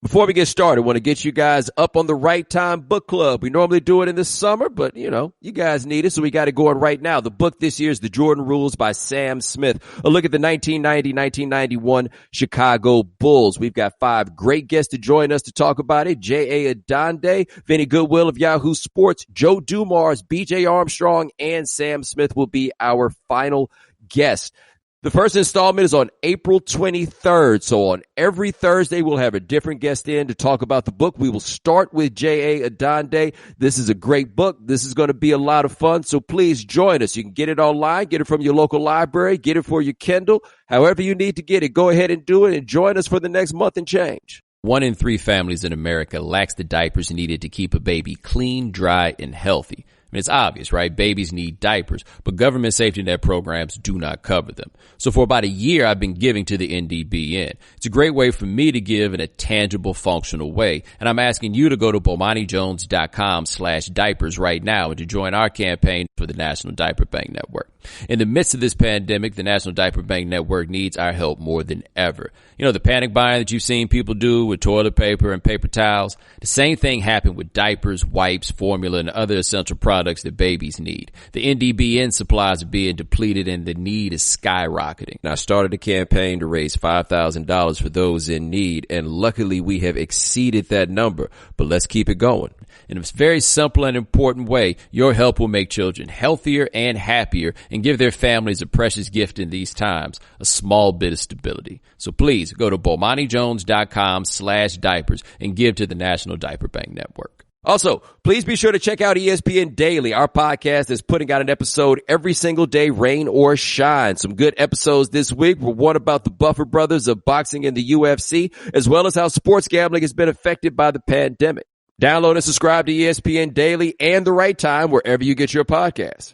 Before we get started, I want to get you guys up on the Right Time Book Club. We normally do it in the summer, but, you guys need it, so we got it going right now. The book this year is The Jordan Rules by Sam Smith. A look at the 1990-1991 Chicago Bulls. We've got 5 great guests to join us to talk about it. J.A. Adande, Vinny Goodwill of Yahoo Sports, Joe Dumars, B.J. Armstrong, and Sam Smith will be our final guest. The first installment is on April 23rd. So on every Thursday, we'll have a different guest in to talk about the book. We will start with J.A. Adande. This is a great book. This is going to be a lot of fun. So please join us. You can get it online, get it from your local library, get it for your Kindle. However you need to get it, go ahead and do it and join us for the next month and change. 1 in 3 families in America lacks the diapers needed to keep a baby clean, dry, and healthy. I mean, it's obvious, right? Babies need diapers, but government safety net programs do not cover them. So for about a year, I've been giving to the NDBN. It's a great way for me to give in a tangible, functional way. And I'm asking you to go to BomaniJones.com/diapers right now and to join our campaign for the National Diaper Bank Network. In the midst of this pandemic, the National Diaper Bank Network needs our help more than ever. You know, the panic buying that you've seen people do with toilet paper and paper towels, the same thing happened with diapers, wipes, formula, and other essential products that babies need. The NDBN supplies are being depleted and the need is skyrocketing. And I started a campaign to raise $5,000 for those in need, and luckily we have exceeded that number, but let's keep it going. In a very simple and important way, your help will make children healthier and happier and give their families a precious gift in these times, a small bit of stability. So please go to BomaniJones.com/diapers and give to the National Diaper Bank Network. Also, please be sure to check out ESPN Daily. Our podcast is putting out an episode every single day, rain or shine. Some good episodes this week. We're one about the Buffer brothers of boxing and the UFC, as well as how sports gambling has been affected by the pandemic. Download and subscribe to ESPN Daily and The Right Time wherever you get your podcasts.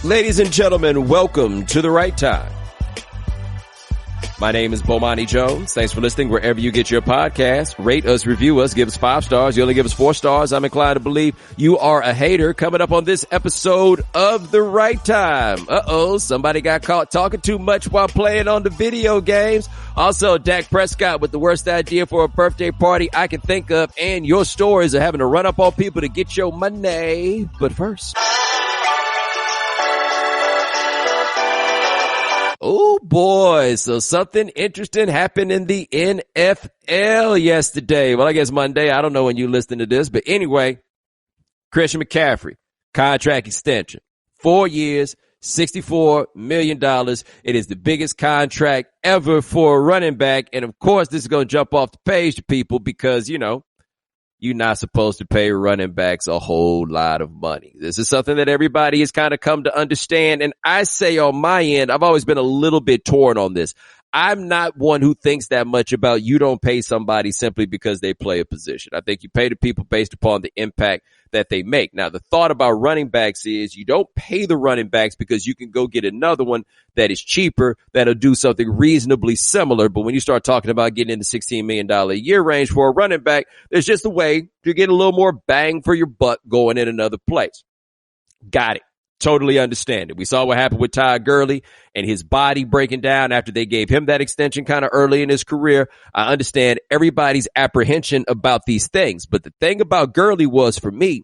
Ladies and gentlemen, welcome to The Right Time. My name is Bomani Jones. Thanks for listening wherever you get your podcast. Rate us, review us, give us 5 stars. You only give us 4 stars. I'm inclined to believe you are a hater. Coming up on this episode of The Right Time. Somebody got caught talking too much while playing on the video games. Also, Dak Prescott with the worst idea for a birthday party I can think of, and your stories of having to run up on people to get your money. But first, oh boy, so something interesting happened in the NFL yesterday. Well, I guess Monday. I don't know when you listen to this, but anyway, Christian McCaffrey, contract extension, 4 years, $64 million. It is the biggest contract ever for a running back. And of course, this is going to jump off the page to people because, you're not supposed to pay running backs a whole lot of money. This is something that everybody has kind of come to understand. And I say on my end, I've always been a little bit torn on this. I'm not one who thinks that much about you don't pay somebody simply because they play a position. I think you pay the people based upon the impact that they make. Now, the thought about running backs is you don't pay the running backs because you can go get another one that is cheaper that'll do something reasonably similar. But when you start talking about getting in the $16 million a year range for a running back, there's just a way to get a little more bang for your buck going in another place. Got it. Totally understand it. We saw what happened with Todd Gurley and his body breaking down after they gave him that extension kind of early in his career. I understand everybody's apprehension about these things. But the thing about Gurley was, for me,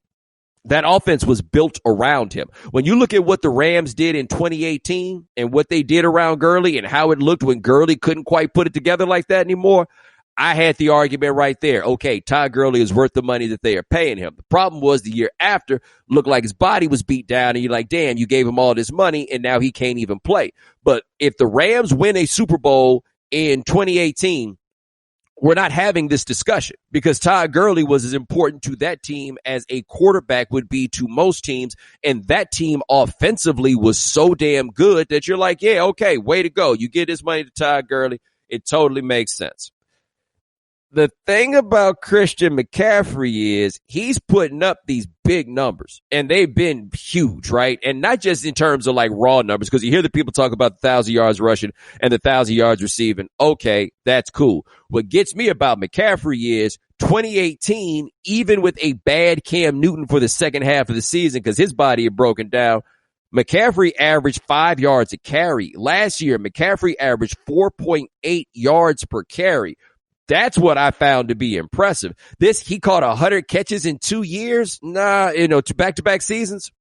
that offense was built around him. When you look at what the Rams did in 2018 and what they did around Gurley and how it looked when Gurley couldn't quite put it together like that anymore, I had the argument right there. Okay, Todd Gurley is worth the money that they are paying him. The problem was the year after looked like his body was beat down and you're like, damn, you gave him all this money and now he can't even play. But if the Rams win a Super Bowl in 2018, we're not having this discussion because Todd Gurley was as important to that team as a quarterback would be to most teams. And that team offensively was so damn good that you're like, yeah, okay, way to go. You get this money to Todd Gurley. It totally makes sense. The thing about Christian McCaffrey is he's putting up these big numbers and they've been huge, right? And not just in terms of like raw numbers, because you hear the people talk about the 1,000 yards rushing and the 1,000 yards receiving. Okay, that's cool. What gets me about McCaffrey is 2018, even with a bad Cam Newton for the second half of the season because his body had broken down, McCaffrey averaged 5 yards a carry. Last year, McCaffrey averaged 4.8 yards per carry. That's what I found to be impressive. He caught 100 catches in 2 years. To back-to-back seasons.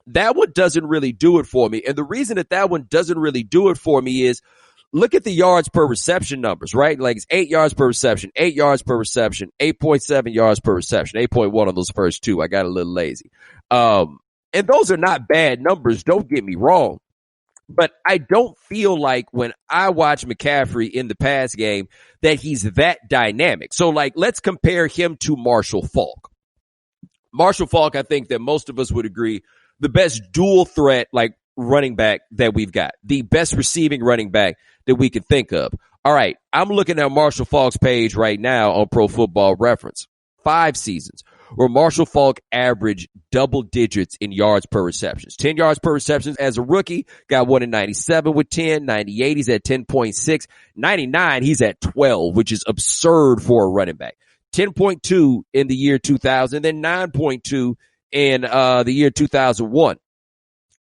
That one doesn't really do it for me. And the reason that one doesn't really do it for me is look at the yards per reception numbers, right? Like it's 8 yards per reception, 8 yards per reception, 8.7 yards per reception, 8.1 on those first two. I got a little lazy. And those are not bad numbers. Don't get me wrong. But I don't feel like when I watch McCaffrey in the pass game that he's that dynamic. So like, let's compare him to Marshall Faulk. Marshall Faulk, I think that most of us would agree, the best dual threat, like running back that we've got, the best receiving running back that we can think of. All right. I'm looking at Marshall Faulk's page right now on Pro Football Reference. 5 seasons where Marshall Faulk averaged double digits in yards per receptions. 10 yards per receptions as a rookie, got one in 97 with 10, 98 he's at 10.6, 99 he's at 12, which is absurd for a running back. 10.2 in the year 2000, then 9.2 in the year 2001.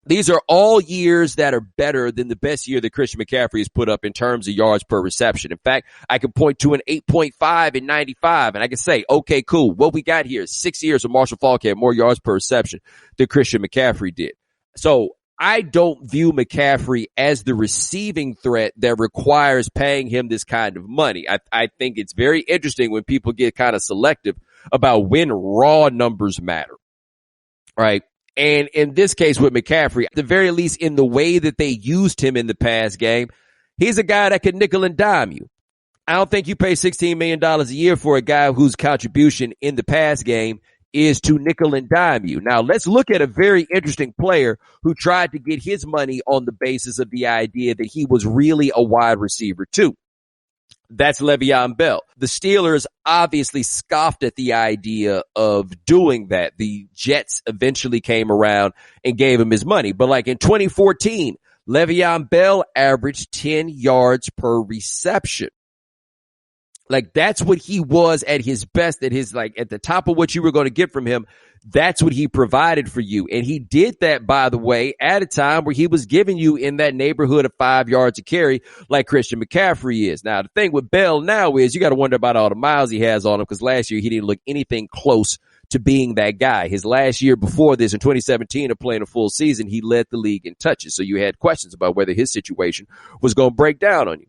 These are all years that are better than the best year that Christian McCaffrey has put up in terms of yards per reception. In fact, I can point to an 8.5 in 95, and I can say, okay, cool. What we got here is 6 years of Marshall Faulk had more yards per reception than Christian McCaffrey did. So I don't view McCaffrey as the receiving threat that requires paying him this kind of money. I think it's very interesting when people get kind of selective about when raw numbers matter, right? And in this case with McCaffrey, at the very least in the way that they used him in the pass game, he's a guy that could nickel and dime you. I don't think you pay $16 million a year for a guy whose contribution in the pass game is to nickel and dime you. Now let's look at a very interesting player who tried to get his money on the basis of the idea that he was really a wide receiver too. That's Le'Veon Bell. The Steelers obviously scoffed at the idea of doing that. The Jets eventually came around and gave him his money. But like in 2014, Le'Veon Bell averaged 10 yards per reception. Like that's what he was at his best, at his like at the top of what you were going to get from him. That's what he provided for you. And he did that, by the way, at a time where he was giving you in that neighborhood of 5 yards a carry like Christian McCaffrey is. Now, the thing with Bell now is you got to wonder about all the miles he has on him because last year he didn't look anything close to being that guy. His last year before this in 2017 of playing a full season, he led the league in touches. So you had questions about whether his situation was going to break down on you.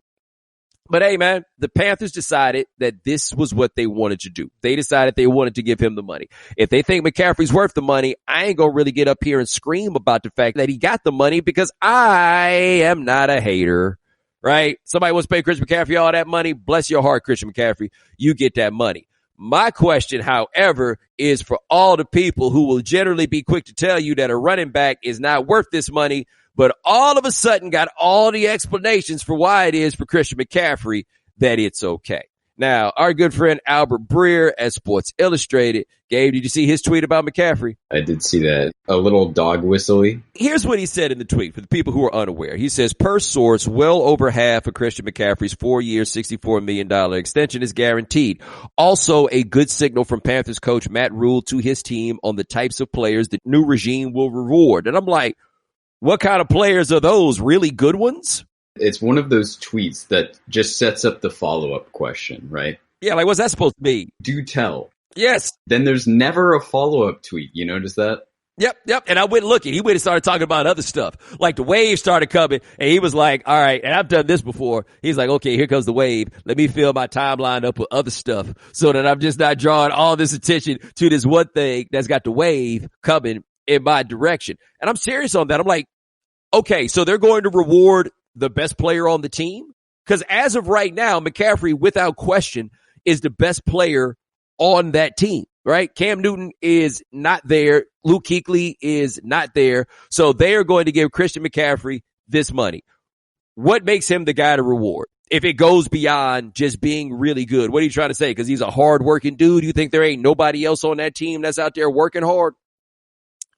But hey, man, the Panthers decided that this was what they wanted to do. They decided they wanted to give him the money. If they think McCaffrey's worth the money, I ain't going to really get up here and scream about the fact that he got the money because I am not a hater, right? Somebody wants to pay Christian McCaffrey all that money. Bless your heart, Christian McCaffrey. You get that money. My question, however, is for all the people who will generally be quick to tell you that a running back is not worth this money, but all of a sudden got all the explanations for why it is for Christian McCaffrey that it's okay. Now, our good friend Albert Breer at Sports Illustrated, Gabe, did you see his tweet about McCaffrey? I did see that. A little dog whistly. Here's what he said in the tweet for the people who are unaware. He says, per source, well over half of Christian McCaffrey's 4-year, $64 million extension is guaranteed. Also, a good signal from Panthers coach Matt Rule to his team on the types of players the new regime will reward. And I'm like, what kind of players are those? Really good ones? It's one of those tweets that just sets up the follow-up question, right? Yeah, like what's that supposed to be? Do tell. Yes. Then there's never a follow-up tweet. You notice that? Yep. And I went looking. He went and started talking about other stuff. Like the wave started coming and he was like, all right, and I've done this before. He's like, okay, here comes the wave. Let me fill my timeline up with other stuff so that I'm just not drawing all this attention to this one thing that's got the wave coming in my direction. And I'm serious on that. I'm like, okay, so they're going to reward the best player on the team? Because as of right now, McCaffrey, without question, is the best player on that team, right? Cam Newton is not there. Luke Kuechly is not there. So they are going to give Christian McCaffrey this money. What makes him the guy to reward? If it goes beyond just being really good, what are you trying to say? Because he's a hard-working dude. You think there ain't nobody else on that team that's out there working hard?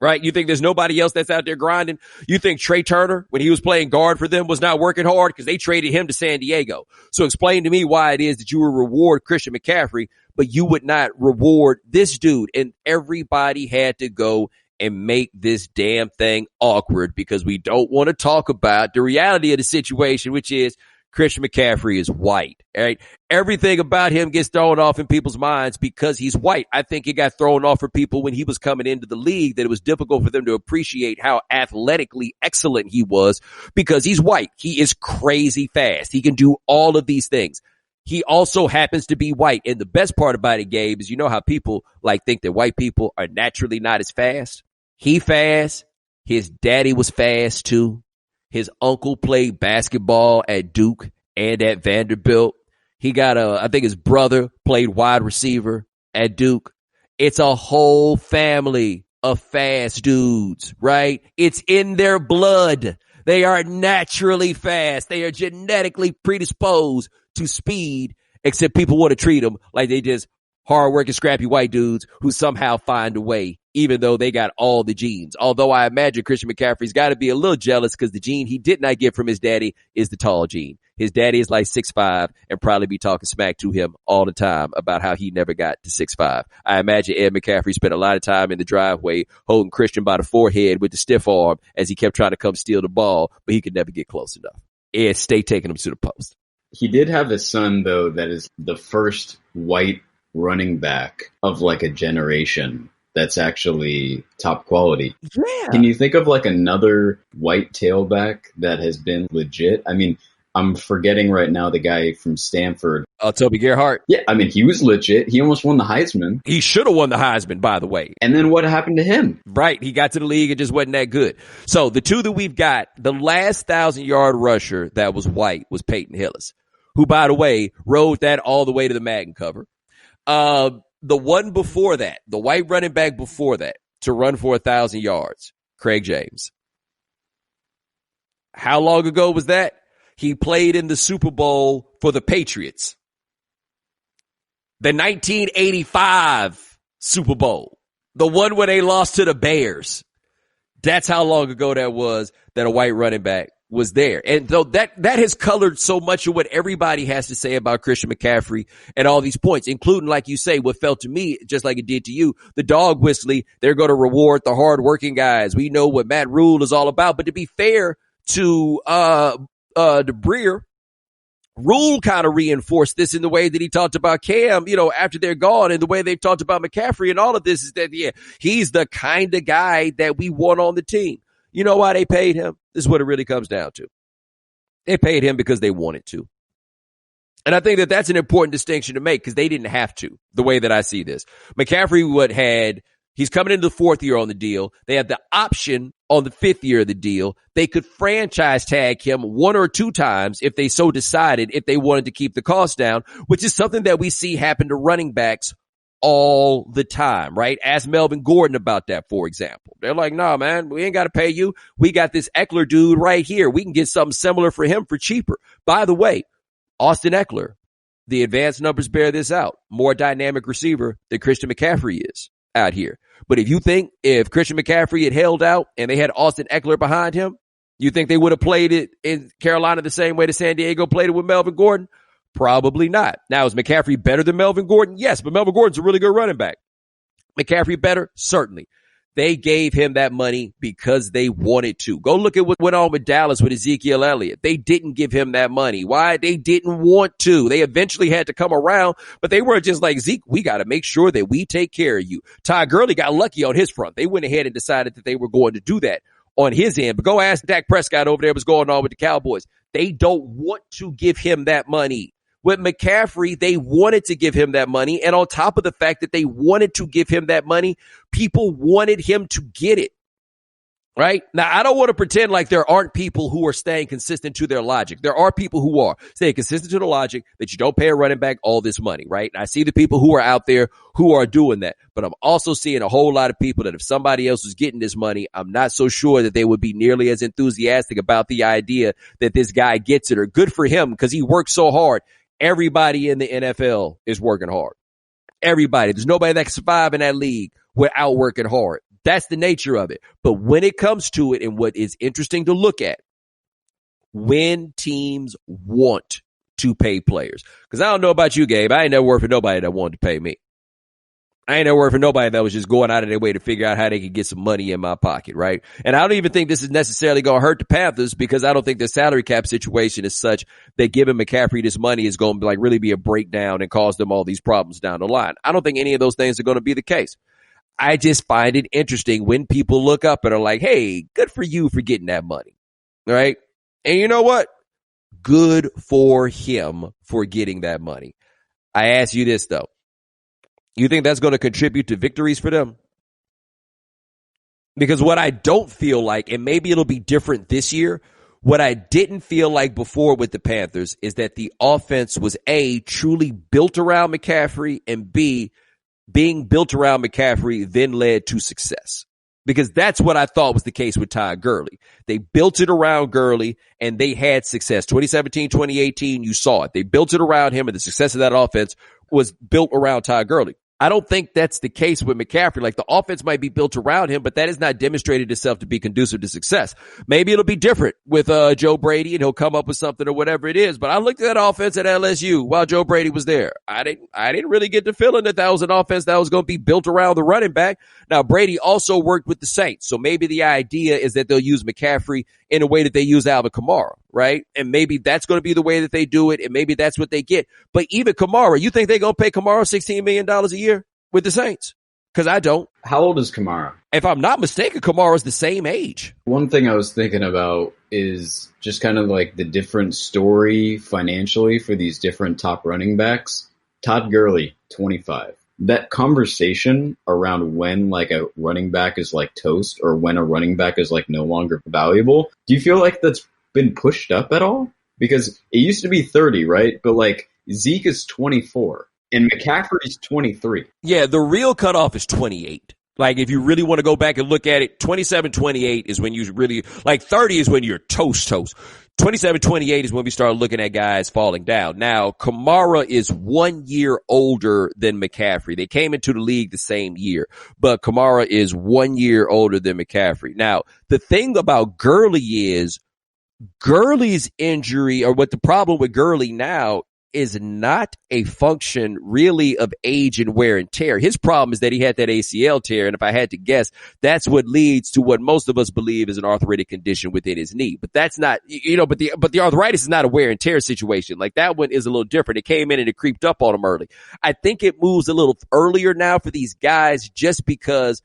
right? You think there's nobody else that's out there grinding? You think Trey Turner, when he was playing guard for them, was not working hard because they traded him to San Diego. So explain to me why it is that you would reward Christian McCaffrey, but you would not reward this dude. And everybody had to go and make this damn thing awkward because we don't want to talk about the reality of the situation, which is Christian McCaffrey is white, all right? Everything about him gets thrown off in people's minds because he's white. I think it got thrown off for people when he was coming into the league, that it was difficult for them to appreciate how athletically excellent he was because he's white. He is crazy fast. He can do all of these things. He also happens to be white. And the best part about it, Gabe, is you know how people think that white people are naturally not as fast? He fast. His daddy was fast too. His uncle played basketball at Duke and at Vanderbilt. He got I think his brother played wide receiver at Duke. It's a whole family of fast dudes, right? It's in their blood. They are naturally fast. They are genetically predisposed to speed, except people want to treat them like they just hard-working, scrappy white dudes who somehow find a way, even though they got all the genes. Although I imagine Christian McCaffrey's got to be a little jealous because the gene he did not get from his daddy is the tall gene. His daddy is like 6'5" and probably be talking smack to him all the time about how he never got to 6'5". I imagine Ed McCaffrey spent a lot of time in the driveway holding Christian by the forehead with the stiff arm as he kept trying to come steal the ball, but he could never get close enough. Ed stay taking him to the post. He did have a son, though, that is the first white running back of like a generation that's actually top quality. Yeah. Can you think of like another white tailback that has been legit? I mean, I'm forgetting right now the guy from Stanford. Toby Gerhart. Yeah, I mean, he was legit. He almost won the Heisman. He should have won the Heisman, by the way. And then what happened to him? Right. He got to the league and just wasn't that good. So the two that we've got, the last 1,000-yard rusher that was white was Peyton Hillis, who, by the way, rode that all the way to the Madden cover. The one before that, the white running back before that, to run for 1,000 yards, Craig James. How long ago was that? He played in the Super Bowl for the Patriots. The 1985 Super Bowl. The one where they lost to the Bears. That's how long ago that was that a white running back was there. And though that has colored so much of what everybody has to say about Christian McCaffrey and all these points, including, like you say, what felt to me, just like it did to you, the dog whistling, they're going to reward the hardworking guys. We know what Matt Rule is all about. But to be fair to DeBreer, Rule kind of reinforced this in the way that he talked about Cam, after they're gone, and the way they've talked about McCaffrey and all of this is that, yeah, he's the kind of guy that we want on the team. You know why they paid him? This is what it really comes down to. They paid him because they wanted to. And I think that that's an important distinction to make because they didn't have to, the way that I see this. McCaffrey he's coming into the fourth year on the deal. They have the option on the fifth year of the deal. They could franchise tag him one or two times if they so decided, if they wanted to keep the cost down, which is something that we see happen to running backs all the time, right? Ask Melvin Gordon about that, for example. They're like, nah, man, we ain't got to pay you. We got this Eckler dude right here. We can get something similar for him for cheaper. By the way, Austin Eckler, the advanced numbers bear this out, more dynamic receiver than Christian McCaffrey is out here. But if Christian McCaffrey had held out and they had Austin Eckler behind him, you think they would have played it in Carolina the same way that San Diego played it with Melvin Gordon? Probably not. Now, is McCaffrey better than Melvin Gordon? Yes, but Melvin Gordon's a really good running back. McCaffrey better? Certainly. They gave him that money because they wanted to. Go look at what went on with Dallas with Ezekiel Elliott. They didn't give him that money. Why? They didn't want to. They eventually had to come around, but they weren't just like, Zeke, we got to make sure that we take care of you. Todd Gurley got lucky on his front. They went ahead and decided that they were going to do that on his end. But go ask Dak Prescott over there what's going on with the Cowboys. They don't want to give him that money. With McCaffrey, they wanted to give him that money. And on top of the fact that they wanted to give him that money, people wanted him to get it. Right? Now, I don't want to pretend like there aren't people who are staying consistent to their logic. There are people who are staying consistent to the logic that you don't pay a running back all this money, right? And I see the people who are out there who are doing that. But I'm also seeing a whole lot of people that if somebody else was getting this money, I'm not so sure that they would be nearly as enthusiastic about the idea that this guy gets it, or good for him because he works so hard. Everybody in the NFL is working hard. Everybody. There's nobody that can survive in that league without working hard. That's the nature of it. But when it comes to it, and what is interesting to look at, when teams want to pay players. Because I don't know about you, Gabe. I ain't never worked for nobody that wanted to pay me. I ain't never worked for nobody that was just going out of their way to figure out how they could get some money in my pocket, right? And I don't even think this is necessarily going to hurt the Panthers, because I don't think the salary cap situation is such that giving McCaffrey this money is going to like really be a breakdown and cause them all these problems down the line. I don't think any of those things are going to be the case. I just find it interesting when people look up and are like, hey, good for you for getting that money, right? And you know what? Good for him for getting that money. I ask you this, though. You think that's going to contribute to victories for them? Because what I don't feel like, and maybe it'll be different this year, what I didn't feel like before with the Panthers is that the offense was A, truly built around McCaffrey, and B, being built around McCaffrey then led to success. Because that's what I thought was the case with Todd Gurley. They built it around Gurley and they had success. 2017, 2018, you saw it. They built it around him, and the success of that offense was built around Todd Gurley. I don't think that's the case with McCaffrey. Like, the offense might be built around him, but that has not demonstrated itself to be conducive to success. Maybe it'll be different with Joe Brady, and he'll come up with something or whatever it is. But I looked at that offense at LSU while Joe Brady was there. I didn't really get the feeling that was an offense that was going to be built around the running back. Now, Brady also worked with the Saints, so maybe the idea is that they'll use McCaffrey in a way that they use Alvin Kamara, right? And maybe that's going to be the way that they do it, and maybe that's what they get. But even Kamara, you think they're going to pay Kamara $16 million a year with the Saints? Because I don't. How old is Kamara? If I'm not mistaken, Kamara's the same age. One thing I was thinking about is just kind of like the different story financially for these different top running backs. Todd Gurley, 25. That conversation around when like a running back is like toast, or when a running back is like no longer valuable, do you feel like that's been pushed up at all? Because it used to be 30, right? But like Zeke is 24 and McCaffrey's 23. Yeah, the real cutoff is 28. Like, if you really want to go back and look at it, 27, 28 is when you really, like 30 is when you're toast. 27, 28 is when we start looking at guys falling down. Now, Kamara is 1 year older than McCaffrey. They came into the league the same year, but Kamara is 1 year older than McCaffrey. Now, the thing about Gurley is Gurley's injury, or what the problem with Gurley now is not a function really of age and wear and tear. His problem is that he had that ACL tear, and if I had to guess, that's what leads to what most of us believe is an arthritic condition within his knee. But that's not, but the arthritis is not a wear and tear situation. Like, that one is a little different. It came in and it creeped up on him early. I think it moves a little earlier now for these guys, just because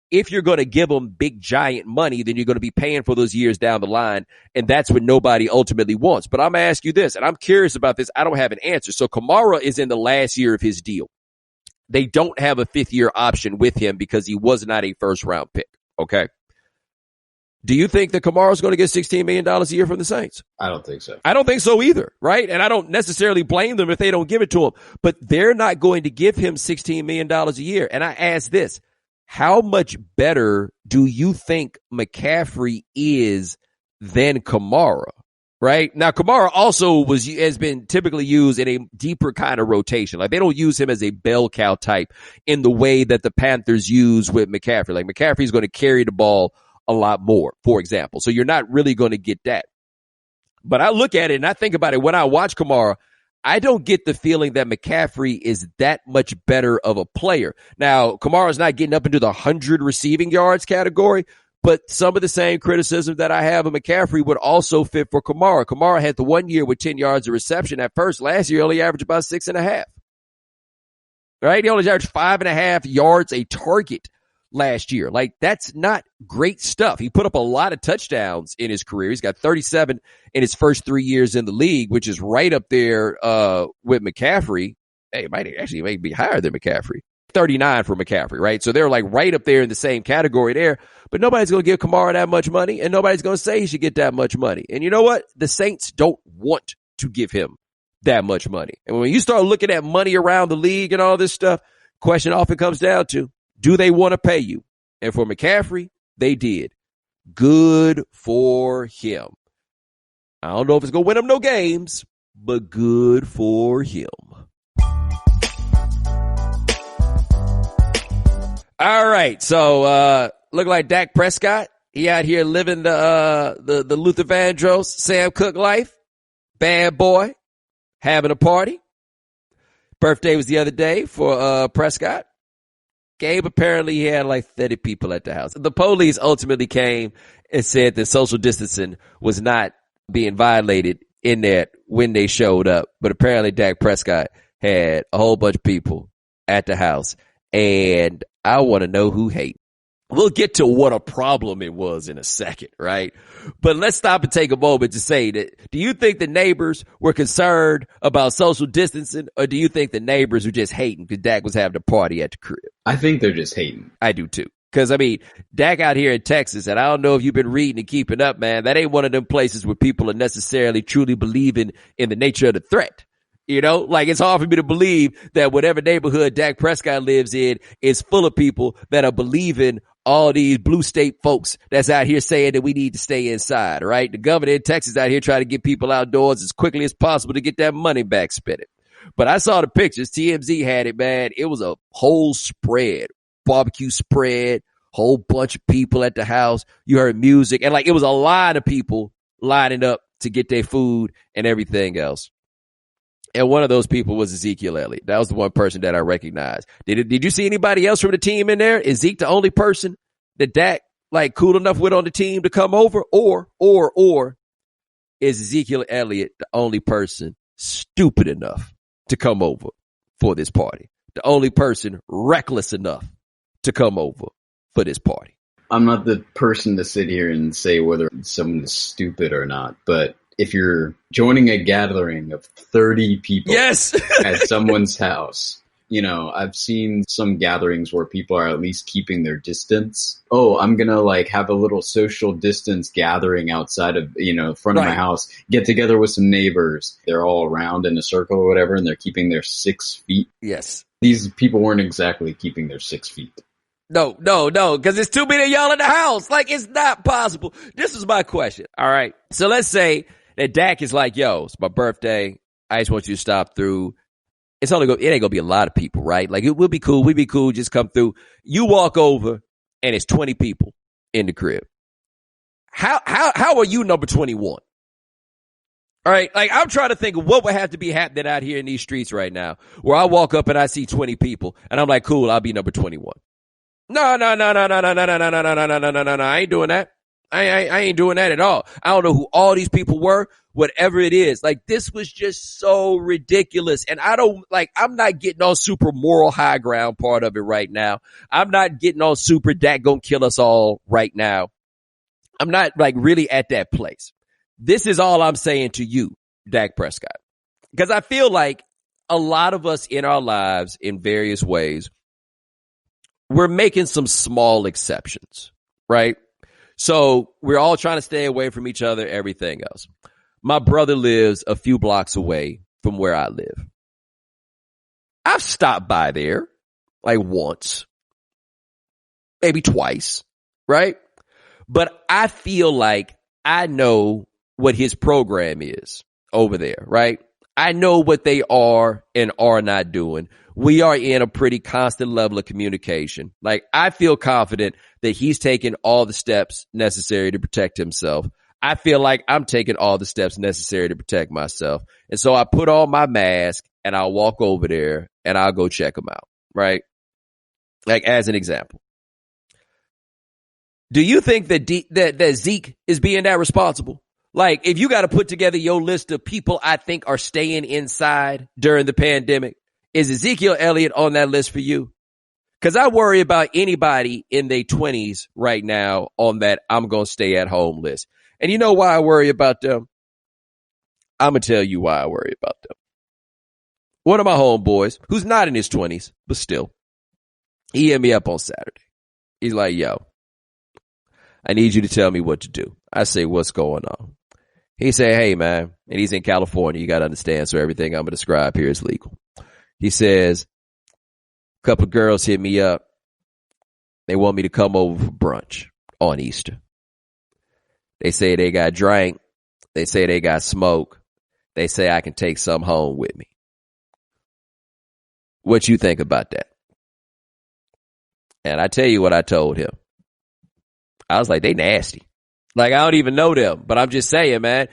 if you're going to give them big, giant money, then you're going to be paying for those years down the line, and that's what nobody ultimately wants. But I'm going to ask you this, and I'm curious about this. I don't have an answer. So Kamara is in the last year of his deal. They don't have a fifth-year option with him because he was not a first-round pick, okay? Do you think that Kamara is going to get $16 million a year from the Saints? I don't think so. I don't think so either, right? And I don't necessarily blame them if they don't give it to him. But they're not going to give him $16 million a year. And I ask this. How much better do you think McCaffrey is than Kamara? Right now, Kamara also has been typically used in a deeper kind of rotation. Like, they don't use him as a bell cow type in the way that the Panthers use with McCaffrey. Like, McCaffrey's going to carry the ball a lot more, for example. So you're not really going to get that. But I look at it and I think about it when I watch Kamara. I don't get the feeling that McCaffrey is that much better of a player. Now, Kamara's not getting up into the 100 receiving yards category, but some of the same criticism that I have of McCaffrey would also fit for Kamara. Kamara had the 1 year with 10 yards of reception at first. Last year, he only averaged about 6.5. Right? He only averaged 5.5 yards a target last year. Like, that's not great stuff. He put up a lot of touchdowns in his career. He's got 37 in his first 3 years in the league, which is right up there with McCaffrey. Hey, it might be higher than McCaffrey. 39 for McCaffrey, right? So they're like right up there in the same category there, but nobody's going to give Kamara that much money, and nobody's going to say he should get that much money. And you know what? The Saints don't want to give him that much money. And when you start looking at money around the league and all this stuff, question often comes down to, do they want to pay you? And for McCaffrey, they did. Good for him. I don't know if it's going to win him no games, but good for him. All right. So, look like Dak Prescott. He out here living the Luther Vandross, Sam Cooke life. Bad boy. Having a party. Birthday was the other day for Prescott. Gabe, apparently he had like 30 people at the house. The police ultimately came and said that social distancing was not being violated in there when they showed up. But apparently Dak Prescott had a whole bunch of people at the house. And I want to know who hate. We'll get to what a problem it was in a second, right? But let's stop and take a moment to say that, do you think the neighbors were concerned about social distancing, or do you think the neighbors were just hating because Dak was having a party at the crib? I think they're just hating. I do too. Because, I mean, Dak out here in Texas, and I don't know if you've been reading and keeping up, man, that ain't one of them places where people are necessarily truly believing in the nature of the threat. You know, like it's hard for me to believe that whatever neighborhood Dak Prescott lives in is full of people that are believing all these blue state folks that's out here saying that we need to stay inside, right? The governor in Texas out here trying to get people outdoors as quickly as possible to get that money back spent. But I saw the pictures. TMZ had it, man. It was a whole spread, barbecue spread, whole bunch of people at the house. You heard music, and like it was a line of people lining up to get their food and everything else. And one of those people was Ezekiel Elliott. That was the one person that I recognized. Did you see anybody else from the team in there? Is Zeke the only person that Dak like cool enough with on the team to come over? Or is Ezekiel Elliott the only person stupid enough to come over for this party? The only person reckless enough to come over for this party? I'm not the person to sit here and say whether someone is stupid or not, but if you're joining a gathering of 30 people yes. at someone's house, you know, I've seen some gatherings where people are at least keeping their distance. Oh, I'm going to like have a little social distance gathering outside of, you know, front of my house, get together with some neighbors. They're all around in a circle or whatever, and they're keeping their 6 feet. Yes. These people weren't exactly keeping their 6 feet. No, because it's too many of y'all in the house. Like, it's not possible. This is my question. All right. So let's say that Dak is like, yo, it's my birthday. I just want you to stop through. It ain't gonna be a lot of people, right? Like, it will be cool. We'd be cool. Just come through. You walk over and it's 20 people in the crib. How are you number 21? All right. Like, I'm trying to think of what would have to be happening out here in these streets right now where I walk up and I see 20 people and I'm like, cool, I'll be number 21. No. I ain't doing that. I ain't doing that at all. I don't know who all these people were, whatever it is. Like, this was just so ridiculous. And I'm not getting on super moral high ground part of it right now. I'm not getting on super Dak gonna kill us all right now. I'm not like really at that place. This is all I'm saying to you, Dak Prescott. Because I feel like a lot of us in our lives in various ways, we're making some small exceptions, right? So we're all trying to stay away from each other, everything else. My brother lives a few blocks away from where I live. I've stopped by there like once, maybe twice, right? But I feel like I know what his program is over there, right? I know what they are and are not doing. We are in a pretty constant level of communication. Like, I feel confident that he's taking all the steps necessary to protect himself. I feel like I'm taking all the steps necessary to protect myself. And so I put on my mask and I'll walk over there and I'll go check him out, right? Like, as an example. Do you think that Zeke is being that responsible? Like, if you got to put together your list of people I think are staying inside during the pandemic, is Ezekiel Elliott on that list for you? Because I worry about anybody in their 20s right now on that I'm going to stay at home list. And you know why I worry about them? I'm going to tell you why I worry about them. One of my homeboys, who's not in his 20s, but still, he hit me up on Saturday. He's like, yo, I need you to tell me what to do. I say, what's going on? He said, hey, man, and he's in California. You got to understand, so everything I'm going to describe here is legal. He says, a couple of girls hit me up. They want me to come over for brunch on Easter. They say they got drank. They say they got smoke. They say I can take some home with me. What you think about that? And I tell you what I told him. I was like, they nasty. Like, I don't even know them, but I'm just saying, man,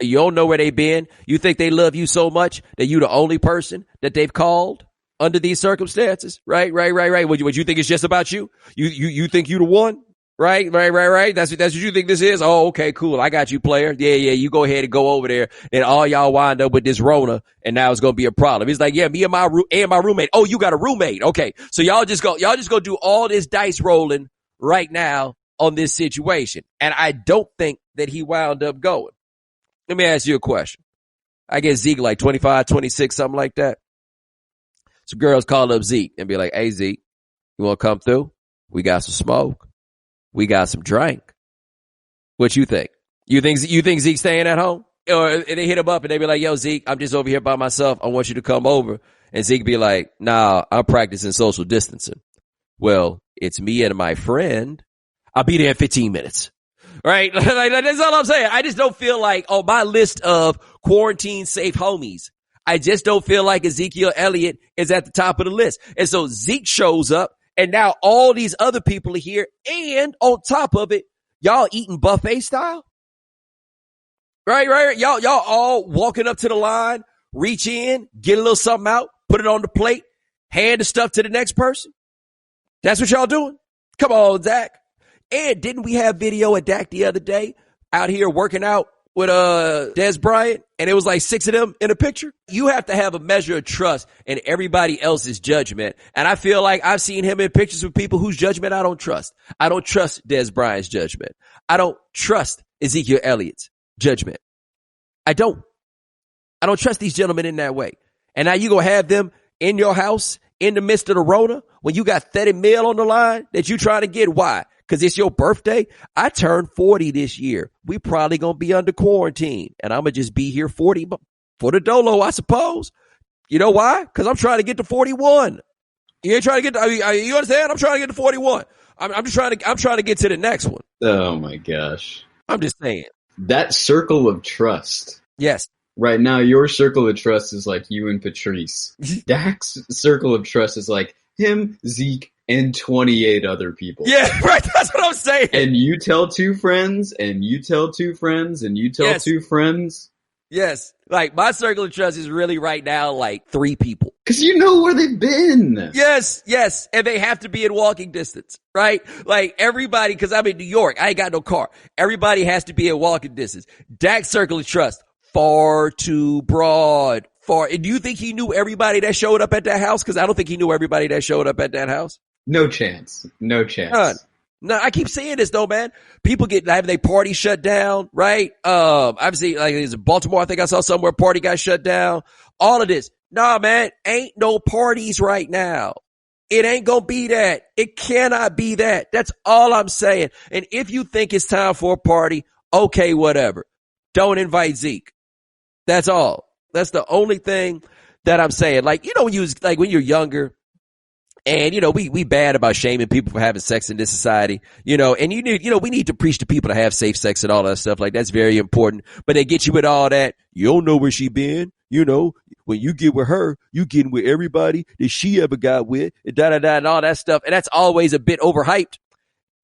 you don't know where they been. You think they love you so much that you the only person that they've called under these circumstances? Right. What you think it's just about you? You think you the one? Right. That's what you think this is? Oh, okay, cool. I got you, player. Yeah. You go ahead and go over there and all y'all wind up with this Rona and now it's going to be a problem. He's like, yeah, me and my roommate. Oh, you got a roommate. Okay. So y'all just go do all this dice rolling right now on this situation. And I don't think that he wound up going. Let me ask you a question. I guess Zeke like 25, 26, something like that. So girls call up Zeke and be like, hey, Zeke, you want to come through? We got some smoke. We got some drink. What you think? You think Zeke's staying at home? Or they hit him up and they be like, yo, Zeke, I'm just over here by myself. I want you to come over. And Zeke be like, nah, I'm practicing social distancing. Well, it's me and my friend. I'll be there in 15 minutes. Right? Like, that's all I'm saying. I just don't feel like on my list of quarantine safe homies, I just don't feel like Ezekiel Elliott is at the top of the list. And so Zeke shows up and now all these other people are here. And on top of it, y'all eating buffet style. Right. Y'all all walking up to the line, reach in, get a little something out, put it on the plate, hand the stuff to the next person. That's what y'all doing? Come on, Dak. And didn't we have video of Dak the other day out here working out with Des Bryant? And it was like 6 of them in a picture. You have to have a measure of trust in everybody else's judgment. And I feel like I've seen him in pictures with people whose judgment I don't trust. I don't trust Des Bryant's judgment. I don't trust Ezekiel Elliott's judgment. I don't trust these gentlemen in that way. And now you gonna have them in your house in the midst of the Rona when you got 30 mil on the line that you trying to get. Why? Because it's your birthday. I turned 40 this year. We probably going to be under quarantine. And I'm going to just be here 40 for the dolo, I suppose. You know why? Because I'm trying to get to 41. You ain't trying to get to, you understand? I'm trying to get to 41. I'm trying to get to the next one. Oh my gosh. I'm just saying. That circle of trust. Yes. Right now, your circle of trust is like you and Patrice. Dak's circle of trust is like him, Zeke, and 28 other people. Yeah, right. That's what I'm saying. And you tell 2 friends, and you tell 2 friends, and you tell 2 friends. Yes. Like, my circle of trust is really right now like 3 people. Because you know where they've been. Yes. And they have to be in walking distance, right? Like, everybody, because I'm in New York. I ain't got no car. Everybody has to be in walking distance. Dak's circle of trust, far too broad. And do you think he knew everybody that showed up at that house? Because I don't think he knew everybody that showed up at that house. No chance. No, I keep saying this though, man. People having their party shut down, right? I've seen like in Baltimore, I think I saw somewhere party got shut down. All of this. Nah, man, ain't no parties right now. It ain't gonna be that. It cannot be that. That's all I'm saying. And if you think it's time for a party, okay, whatever. Don't invite Zeke. That's all. That's the only thing that I'm saying. Like, you know, when you're younger, and, you know, we bad about shaming people for having sex in this society, you know, and we need to preach to people to have safe sex and all that stuff. Like, that's very important. But they get you with all that. You don't know where she been. You know, when you get with her, you getting with everybody that she ever got with, and and all that stuff. And that's always a bit overhyped.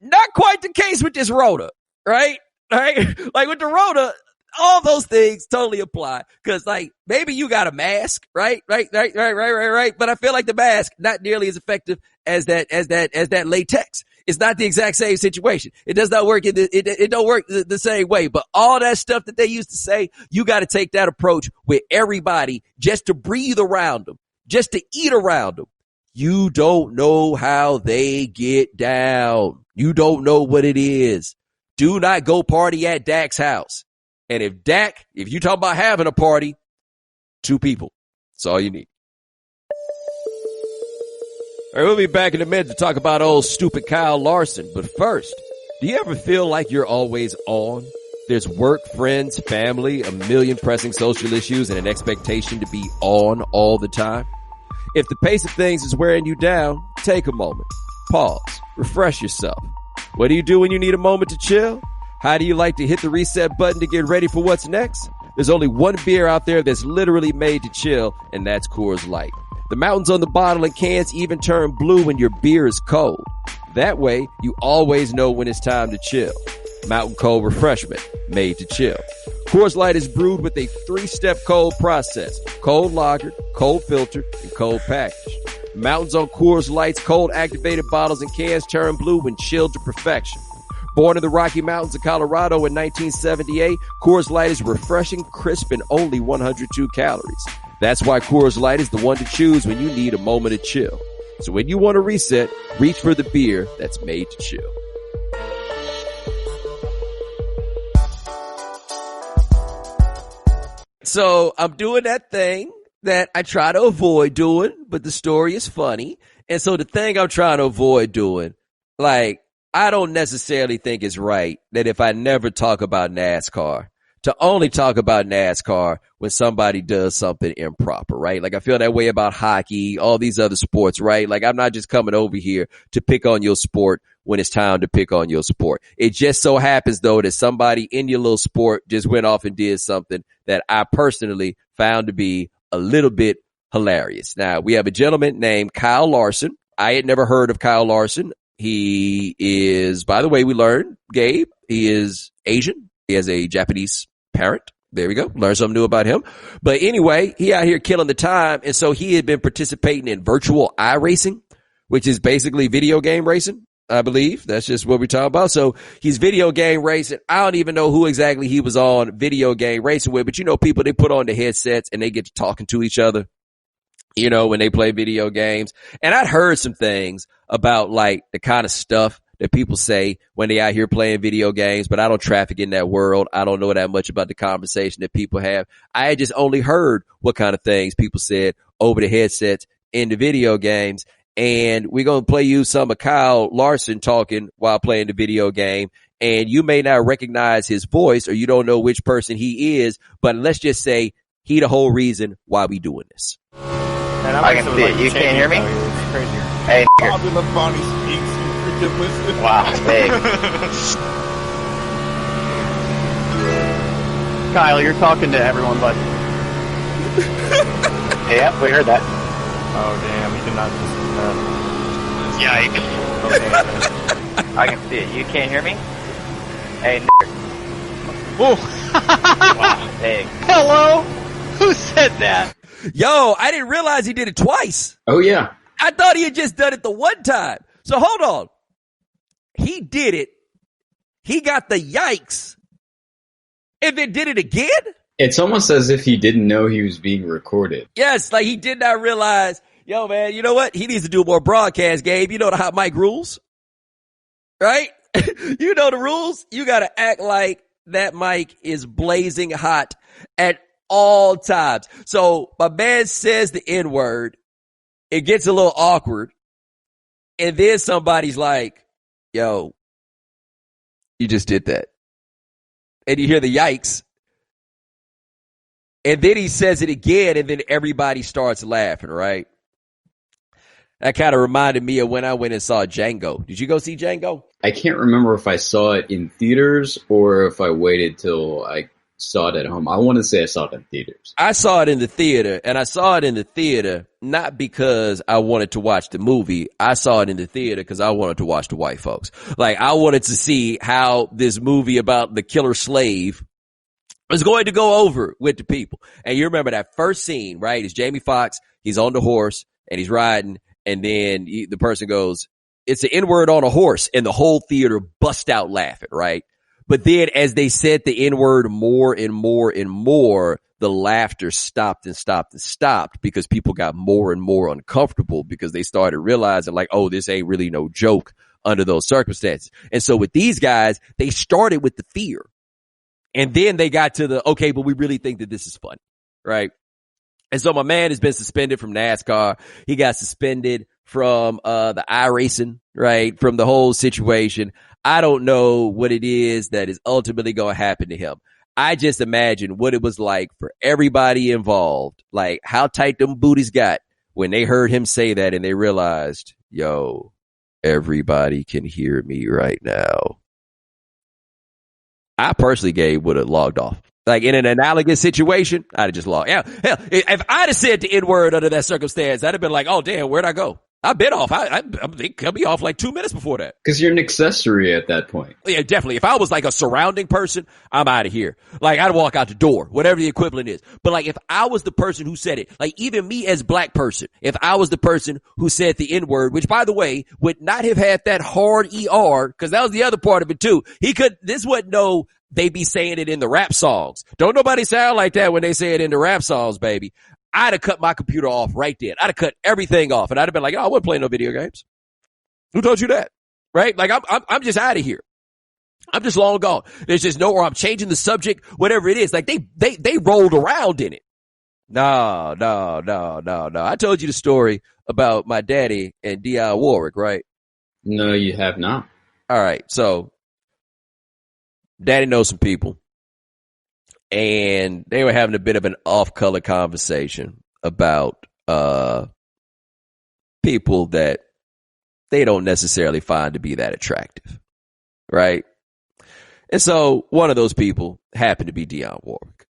Not quite the case with this Rona, right? Right? Like with the Rona, all those things totally apply. Cause like maybe you got a mask, right? But I feel like the mask not nearly as effective as that latex. It's not the exact same situation. It does not work it don't work the same way. But all that stuff that they used to say, you got to take that approach with everybody just to breathe around them, just to eat around them. You don't know how they get down. You don't know what it is. Do not go party at Dak's house. And if you talk about having a party, 2 people. That's all you need. All right, we'll be back in a minute to talk about old stupid Kyle Larson. But first, do you ever feel like you're always on? There's work, friends, family, a million pressing social issues, and an expectation to be on all the time. If the pace of things is wearing you down, take a moment. Pause. Refresh yourself. What do you do when you need a moment to chill? How do you like to hit the reset button to get ready for what's next? There's only one beer out there that's literally made to chill, and that's Coors Light. The mountains on the bottle and cans even turn blue when your beer is cold. That way, you always know when it's time to chill. Mountain Cold Refreshment, made to chill. Coors Light is brewed with a 3-step cold process. Cold lagered, cold filtered, and cold packaged. Mountains on Coors Light's cold activated bottles and cans turn blue when chilled to perfection. Born in the Rocky Mountains of Colorado in 1978, Coors Light is refreshing, crisp, and only 102 calories. That's why Coors Light is the one to choose when you need a moment of chill. So when you want to reset, reach for the beer that's made to chill. So I'm doing that thing that I try to avoid doing, but the story is funny. And so the thing I'm trying to avoid doing, like, I don't necessarily think it's right that if I never talk about NASCAR, to only talk about NASCAR when somebody does something improper, right? Like, I feel that way about hockey, all these other sports, right? Like, I'm not just coming over here to pick on your sport when it's time to pick on your sport. It just so happens, though, that somebody in your little sport just went off and did something that I personally found to be a little bit hilarious. Now, we have a gentleman named Kyle Larson. I had never heard of Kyle Larson. He is, by the way, we learned, Gabe, he is Asian. He has a Japanese parent. There we go. Learn something new about him. But anyway, he out here killing the time. And so he had been participating in virtual iRacing, which is basically video game racing. I believe that's just what we're talking about. So he's video game racing. I don't even know who exactly he was on video game racing with, but you know, people, they put on the headsets and they get to talking to each other, you know, when they play video games. And I'd heard some things about like the kind of stuff that people say when they out here playing video games, but I don't traffic in that world. I don't know that much about the conversation that people have. I had just only heard what kind of things people said over the headsets in the video games. And we're going to play you some of Kyle Larson talking while playing the video game. And you may not recognize his voice or you don't know which person he is, but let's just say he the whole reason why we doing this. Man, I can see it. You can't hear me? Hey, Bobby LaBonnie speaks. You freaking listen. wow, big. Kyle, you're talking to everyone, bud. Yeah, we heard that. Oh, damn. You did not listen to that. Yikes. Okay. I can see it. You can't hear me? Hey, Whoa. wow, big. Hello? Who said that? Yo, I didn't realize he did it twice. Oh, yeah. I thought he had just done it the one time. So hold on. He did it. He got the yikes. And then did it again? It's almost as if he didn't know he was being recorded. Yes, like he did not realize, yo, man, you know what? He needs to do more broadcast, Gabe. You know the hot mic rules, right? You know the rules. You got to act like that mic is blazing hot at all times. So my man says the N-word. It gets a little awkward. And then somebody's like, yo, you just did that. And you hear the yikes. And then he says it again, and then everybody starts laughing, right? That kind of reminded me of when I went and saw Django. Did you go see Django? I can't remember if I saw it in theaters or if I waited till I saw it at home. I want to say I saw it in theaters. I saw it in the theater, and I saw it in the theater not because I wanted to watch the movie. I saw it in the theater because I wanted to watch the white folks. Like, I wanted to see how this movie about the killer slave was going to go over with the people. And you remember that first scene, right? It's Jamie Foxx. He's on the horse, and he's riding, and then the person goes, it's the N-word on a horse, and the whole theater bust out laughing, right? But then as they said the N-word more and more and more, the laughter stopped and stopped and stopped because people got more and more uncomfortable because they started realizing like, oh, this ain't really no joke under those circumstances. And so with these guys, they started with the fear. And then they got to the, okay, but we really think that this is funny, right? And so my man has been suspended from NASCAR. He got suspended from the iRacing, right? From the whole situation. I don't know what it is that is ultimately going to happen to him. I just imagine what it was like for everybody involved, like how tight them booties got when they heard him say that and they realized, yo, everybody can hear me right now. I personally, Gabe, would have logged off. Like in an analogous situation, I'd have just lost. Yeah, hell, if I'd have said the N-word under that circumstance, I'd have been like, oh, damn, where'd I go? I've been off. I'll be off like 2 minutes before that. Because you're an accessory at that point. Yeah, definitely. If I was like a surrounding person, I'm out of here. Like, I'd walk out the door, whatever the equivalent is. But like, if I was the person who said it, like even me as black person, if I was the person who said the N-word, which by the way, would not have had that hard ER, because that was the other part of it too. This wouldn't know they be saying it in the rap songs. Don't nobody sound like that when they say it in the rap songs, baby. I'd have cut my computer off right then. I'd have cut everything off, and I'd have been like, "Oh, I wouldn't play no video games." Who told you that? Right? Like, I'm just out of here. I'm just long gone. There's just or I'm changing the subject, whatever it is. Like they rolled around in it. No. I told you the story about my daddy and Dionne Warwick, right? No, you have not. All right, so daddy knows some people. And they were having a bit of an off-color conversation about people that they don't necessarily find to be that attractive, right? And so one of those people happened to be Dionne Warwick.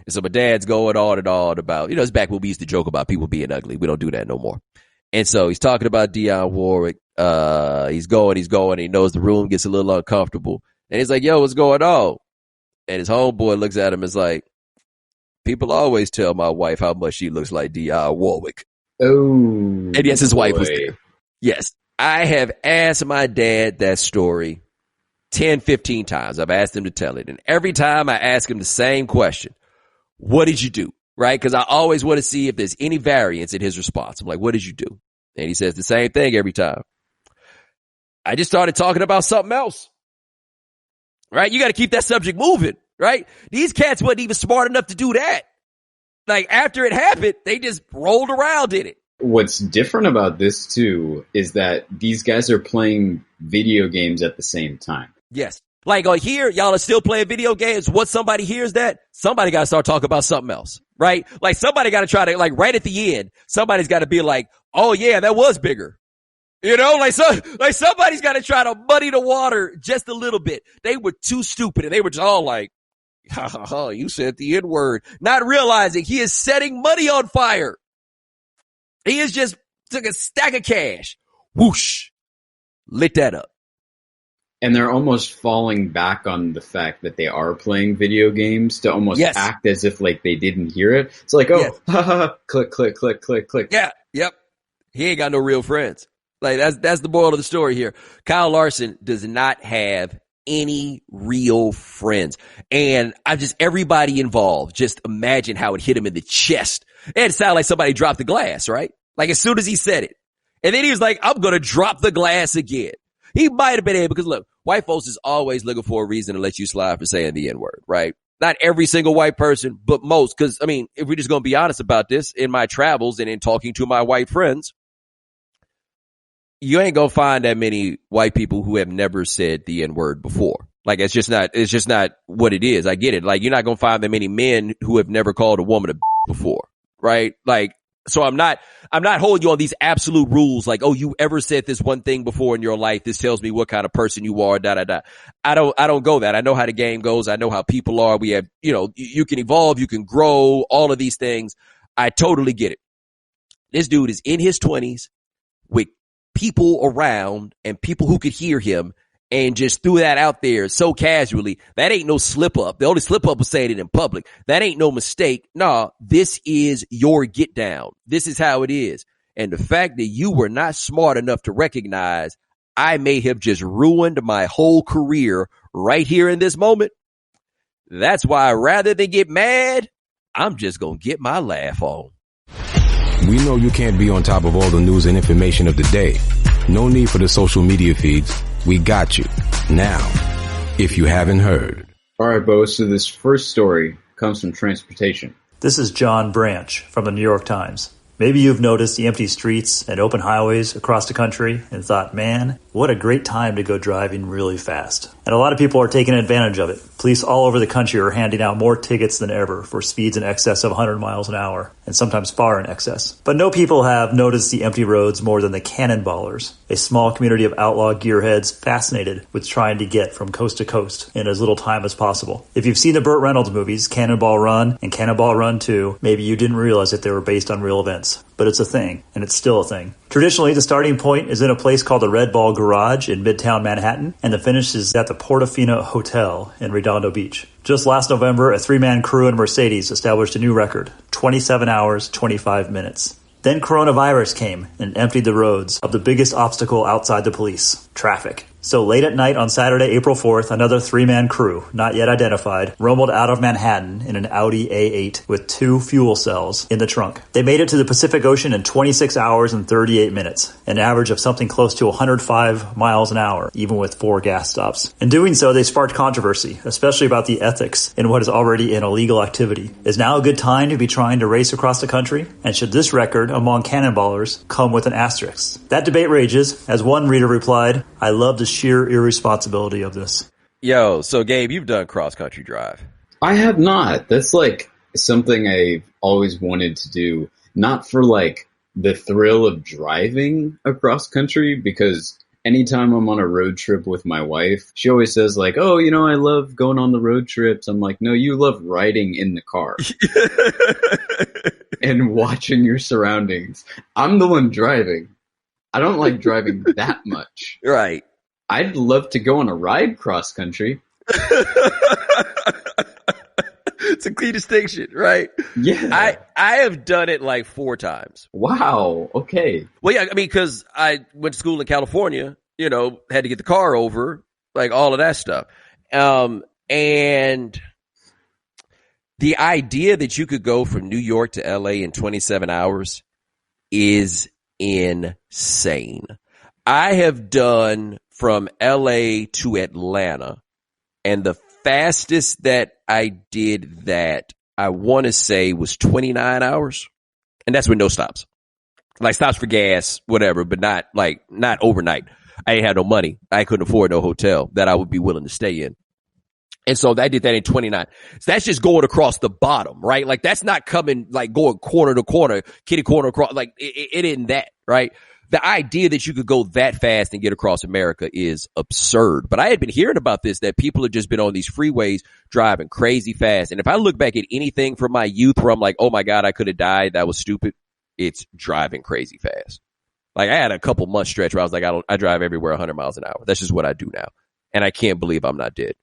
And so my dad's going on and on about, it's back when we used to joke about people being ugly. We don't do that no more. And so he's talking about Dionne Warwick. He's going. He knows the room gets a little uncomfortable. And he's like, yo, what's going on? And his homeboy looks at him and is like, people always tell my wife how much she looks like Dionne Warwick. Oh. And yes, his wife was there. Yes. I have asked my dad that story 10, 15 times. I've asked him to tell it. And every time I ask him the same question, what did you do? Right? Because I always want to see if there's any variance in his response. I'm like, what did you do? And he says the same thing every time. I just started talking about something else. Right? You got to keep that subject moving, right? These cats wasn't even smart enough to do that. Like, after it happened, they just rolled around in it. What's different about this, too, is that these guys are playing video games at the same time. Yes. Like, here, y'all are still playing video games. Once somebody hears that, somebody got to start talking about something else, right? Like, somebody got to try to, like, right at the end, somebody's got to be like, oh, yeah, that was bigger. Like somebody's got to try to muddy the water just a little bit. They were too stupid, and they were just all like, ha, ha, ha, you said the N-word. Not realizing he is setting money on fire. He is just took a stack of cash, whoosh, lit that up. And they're almost falling back on the fact that they are playing video games to almost act as if like they didn't hear it. It's like, ha, ha, click, click, click, click, click. Yeah, yep. He ain't got no real friends. Like, that's the moral of the story here. Kyle Larson does not have any real friends. And everybody involved, just imagine how it hit him in the chest. It sounded like somebody dropped the glass, right? Like, as soon as he said it. And then he was like, I'm going to drop the glass again. He might have been able, because look, white folks is always looking for a reason to let you slide for saying the N-word, right? Not every single white person, but most. Because, I mean, if we're just going to be honest about this, in my travels and in talking to my white friends, you ain't gonna find that many white people who have never said the N-word before. Like, it's just not what it is. I get it. Like, you're not gonna find that many men who have never called a woman a before, right? Like, so I'm not holding you on these absolute rules. Like, oh, you ever said this one thing before in your life? This tells me what kind of person you are. I don't go that. I know how the game goes. I know how people are. We have, you can evolve, you can grow, all of these things. I totally get it. This dude is in his 20s with people around and people who could hear him, and just threw that out there so casually. That ain't no slip up. The only slip up was saying it in public. That ain't no mistake. Nah, this is your get down. This is how it is. And the fact that you were not smart enough to recognize I may have just ruined my whole career right here in this moment. That's why rather than get mad, I'm just going to get my laugh on. We know you can't be on top of all the news and information of the day. No need for the social media feeds. We got you. Now, if you haven't heard. All right, Bo, so this first story comes from transportation. This is John Branch from the New York Times. Maybe you've noticed the empty streets and open highways across the country and thought, man, what a great time to go driving really fast. and a lot of people are taking advantage of it. Police all over the country are handing out more tickets than ever for speeds in excess of 100 miles an hour, and sometimes far in excess. But no people have noticed the empty roads more than the cannonballers, a small community of outlaw gearheads fascinated with trying to get from coast to coast in as little time as possible. If you've seen the Burt Reynolds movies, Cannonball Run and Cannonball Run 2, maybe you didn't realize that they were based on real events. But it's a thing, and it's still a thing. Traditionally, the starting point is in a place called the Red Ball Garage in Midtown Manhattan, and the finish is at the Portofino Hotel in Redondo Beach. Just last November, a three-man crew in Mercedes established a new record, 27 hours, 25 minutes. Then coronavirus came and emptied the roads of the biggest obstacle outside the police, traffic. So late at night on Saturday, April 4th, another three-man crew, not yet identified, rumbled out of Manhattan in an Audi A8 with 2 fuel cells in the trunk. They made it to the Pacific Ocean in 26 hours and 38 minutes, an average of something close to 105 miles an hour, even with 4 gas stops. In doing so, they sparked controversy, especially about the ethics in what is already an illegal activity. Is now a good time to be trying to race across the country? And should this record among cannonballers come with an asterisk? That debate rages. As one reader replied, I love the sheer irresponsibility of this. Yo, so Gabe, you've done cross-country drive. I have not. That's like something I've always wanted to do. Not for like the thrill of driving across country, because anytime I'm on a road trip with my wife, she always says like, oh, you know, I love going on the road trips. I'm like, no, you love riding in the car and watching your surroundings. I'm the one driving. I don't like driving that much. Right. I'd love to go on a ride cross country. It's a key distinction, right? Yeah. I have done it like 4 times. Wow. Okay. Well, yeah, I mean, because I went to school in California, you know, had to get the car over, like all of that stuff. And the idea that you could go from New York to LA in 27 hours is insane. I have done from LA to Atlanta, and the fastest that I did that, I want to say, was 29 hours. And that's with no stops. Like stops for gas, whatever, but not overnight. I ain't had no money. I couldn't afford no hotel that I would be willing to stay in. And so I did that in 29. So that's just going across the bottom, right? Like that's not coming, like going corner to corner, kitty corner across, like it isn't that, right? The idea that you could go that fast and get across America is absurd. But I had been hearing about this, that people have just been on these freeways driving crazy fast. And if I look back at anything from my youth where I'm like, oh my God, I could have died, that was stupid, it's driving crazy fast. Like I had a couple months stretch where I was like, I drive everywhere 100 miles an hour. That's just what I do now. And I can't believe I'm not dead.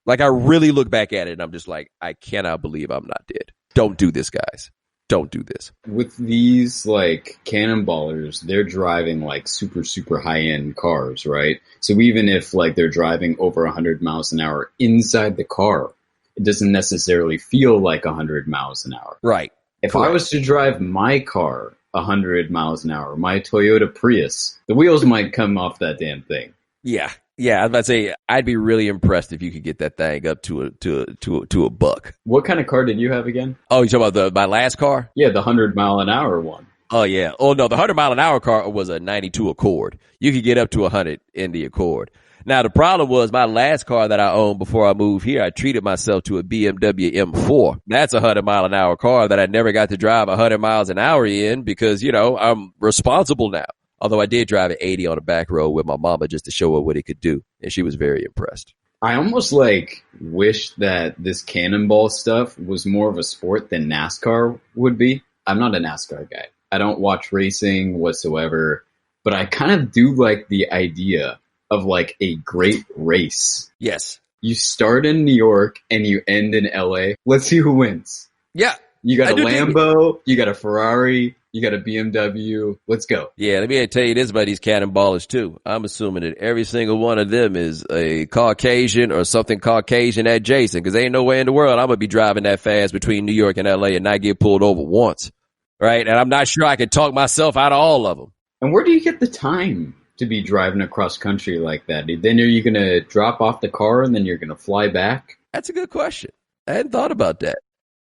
Like I really look back at it and I'm just like, I cannot believe I'm not dead. Don't do this, guys. Don't do this. With these like cannonballers, they're driving like super, super high end cars, right? So even if like they're driving over 100 miles an hour inside the car, it doesn't necessarily feel like 100 miles an hour. Right. If Correct. I was to drive my car 100 miles an hour, my Toyota Prius, the wheels might come off that damn thing. Yeah. Yeah, I was about to say, I'd be really impressed if you could get that thing up to a buck. What kind of car did you have again? Oh, you talking about my last car? Yeah, the 100 mile an hour one. Oh, yeah. Oh, no, the 100 mile an hour car was a 92 Accord. You could get up to 100 in the Accord. Now, the problem was my last car that I owned before I moved here, I treated myself to a BMW M4. That's a 100 mile an hour car that I never got to drive 100 miles an hour in because, you know, I'm responsible now. Although I did drive at 80 on a back road with my mama just to show her what it could do. And she was very impressed. I almost like wish that this cannonball stuff was more of a sport than NASCAR would be. I'm not a NASCAR guy. I don't watch racing whatsoever, but I kind of do like the idea of like a great race. Yes. You start in New York and you end in LA. Let's see who wins. Yeah. You got a Lambo, you got a Ferrari, you got a BMW. Let's go. Yeah, let me tell you this about these cannonballers too. I'm assuming that every single one of them is a Caucasian or something Caucasian adjacent, because ain't no way in the world I'm going to be driving that fast between New York and LA and not get pulled over once. Right? And I'm not sure I can talk myself out of all of them. And where do you get the time to be driving across country like that? Then are you going to drop off the car and then you're going to fly back? That's a good question. I hadn't thought about that.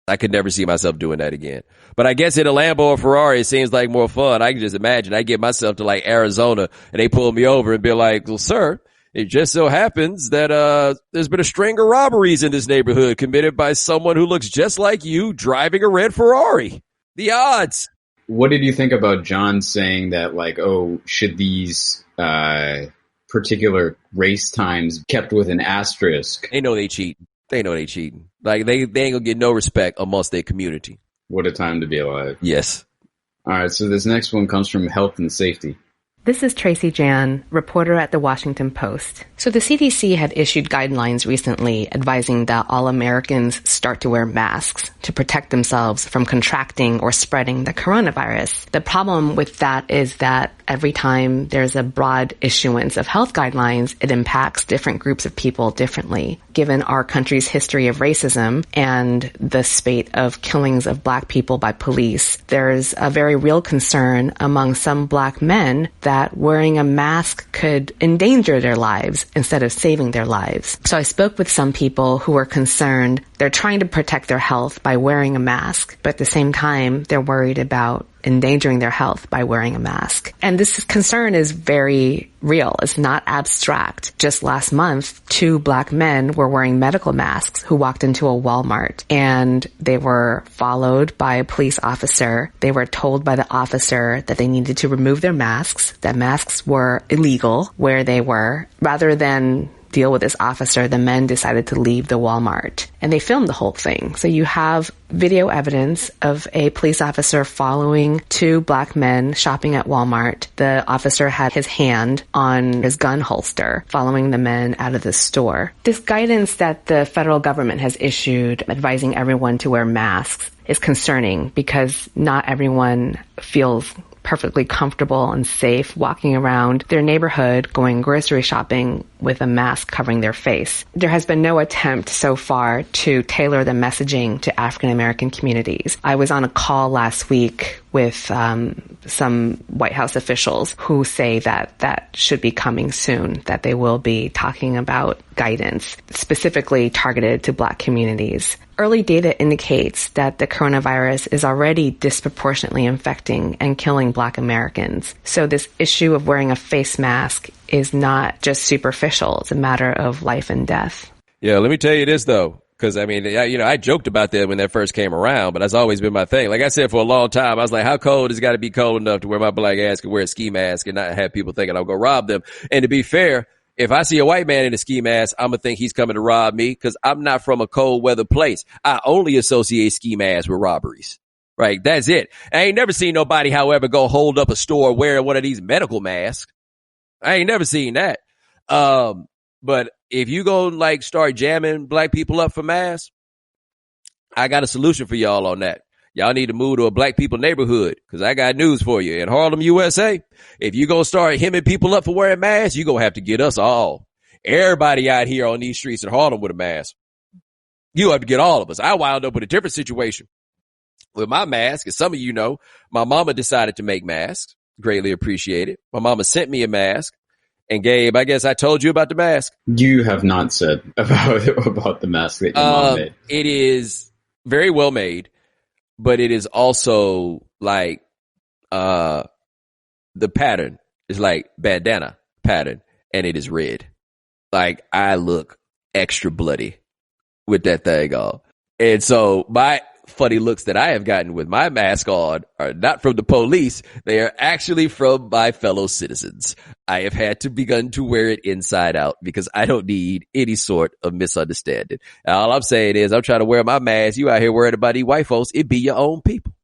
I could never see myself doing that again. But I guess in a Lambo or Ferrari, it seems like more fun. I can just imagine I get myself to like Arizona and they pull me over and be like, well, sir, It just so happens that there's been a string of robberies in this neighborhood committed by someone who looks just like you driving a red Ferrari. The odds. What did you think about John saying that, like, oh, should these particular race times kept with an asterisk? They know they cheating. Like, they ain't gonna get no respect amongst their community. What a time to be alive. Yes. All right, so this next one comes from Health and Safety. This is Tracy Jan, reporter at the Washington Post. So the CDC had issued guidelines recently advising that all Americans start to wear masks to protect themselves from contracting or spreading the coronavirus. The problem with that is that every time there's a broad issuance of health guidelines, it impacts different groups of people differently. Given our country's history of racism and the spate of killings of Black people by police, there's a very real concern among some Black men that wearing a mask could endanger their lives instead of saving their lives. So I spoke with some people who were concerned. They're trying to protect their health by wearing a mask, but at the same time, they're worried about endangering their health by wearing a mask. And this concern is very real. It's not abstract. Just last month, 2 Black men were wearing medical masks who walked into a Walmart, and they were followed by a police officer. They were told by the officer that they needed to remove their masks, that masks were illegal where they were. Rather than deal with this officer, the men decided to leave the Walmart, and they filmed the whole thing. So you have video evidence of a police officer following 2 Black men shopping at Walmart. The officer had his hand on his gun holster, following the men out of the store. This guidance that the federal government has issued advising everyone to wear masks is concerning because not everyone feels perfectly comfortable and safe walking around their neighborhood going grocery shopping with a mask covering their face. There has been no attempt so far to tailor the messaging to African American communities. I was on a call last week with some White House officials who say that that should be coming soon, that they will be talking about guidance specifically targeted to Black communities. Early data indicates that the coronavirus is already disproportionately infecting and killing Black Americans. So this issue of wearing a face mask is not just superficial. It's a matter of life and death. Yeah, let me tell you this, though. Because, I mean, I joked about that when that first came around, but that's always been my thing. Like I said, for a long time, I was like, how cold has it got to be cold enough to where my Black ass can wear a ski mask and not have people thinking I'll go rob them? And to be fair, if I see a white man in a ski mask, I'm going to think he's coming to rob me because I'm not from a cold weather place. I only associate ski masks with robberies. Right? That's it. I ain't never seen nobody, however, go hold up a store wearing one of these medical masks. I ain't never seen that. But if you go like start jamming Black people up for masks, I got a solution for y'all on that. Y'all need to move to a Black people neighborhood because I got news for you. In Harlem, USA, if you gonna start hemming people up for wearing masks, you gonna have to get us all. Everybody out here on these streets in Harlem with a mask. You have to get all of us. I wound up with a different situation with my mask. As some of you know, my mama decided to make masks. Greatly appreciated. My mama sent me a mask. And Gabe, I guess I told you about the mask. You have not said about the mask that your mom made. It is very well made, but it is also like the pattern is like bandana pattern, and it is red. Like I look extra bloody with that thing on. And so my funny looks that I have gotten with my mask on are not from the police. They are actually from my fellow citizens. I have had to begun to wear it inside out because I don't need any sort of misunderstanding. And all I'm saying is I'm trying to wear my mask. You out here worried about these white folks. It be your own people.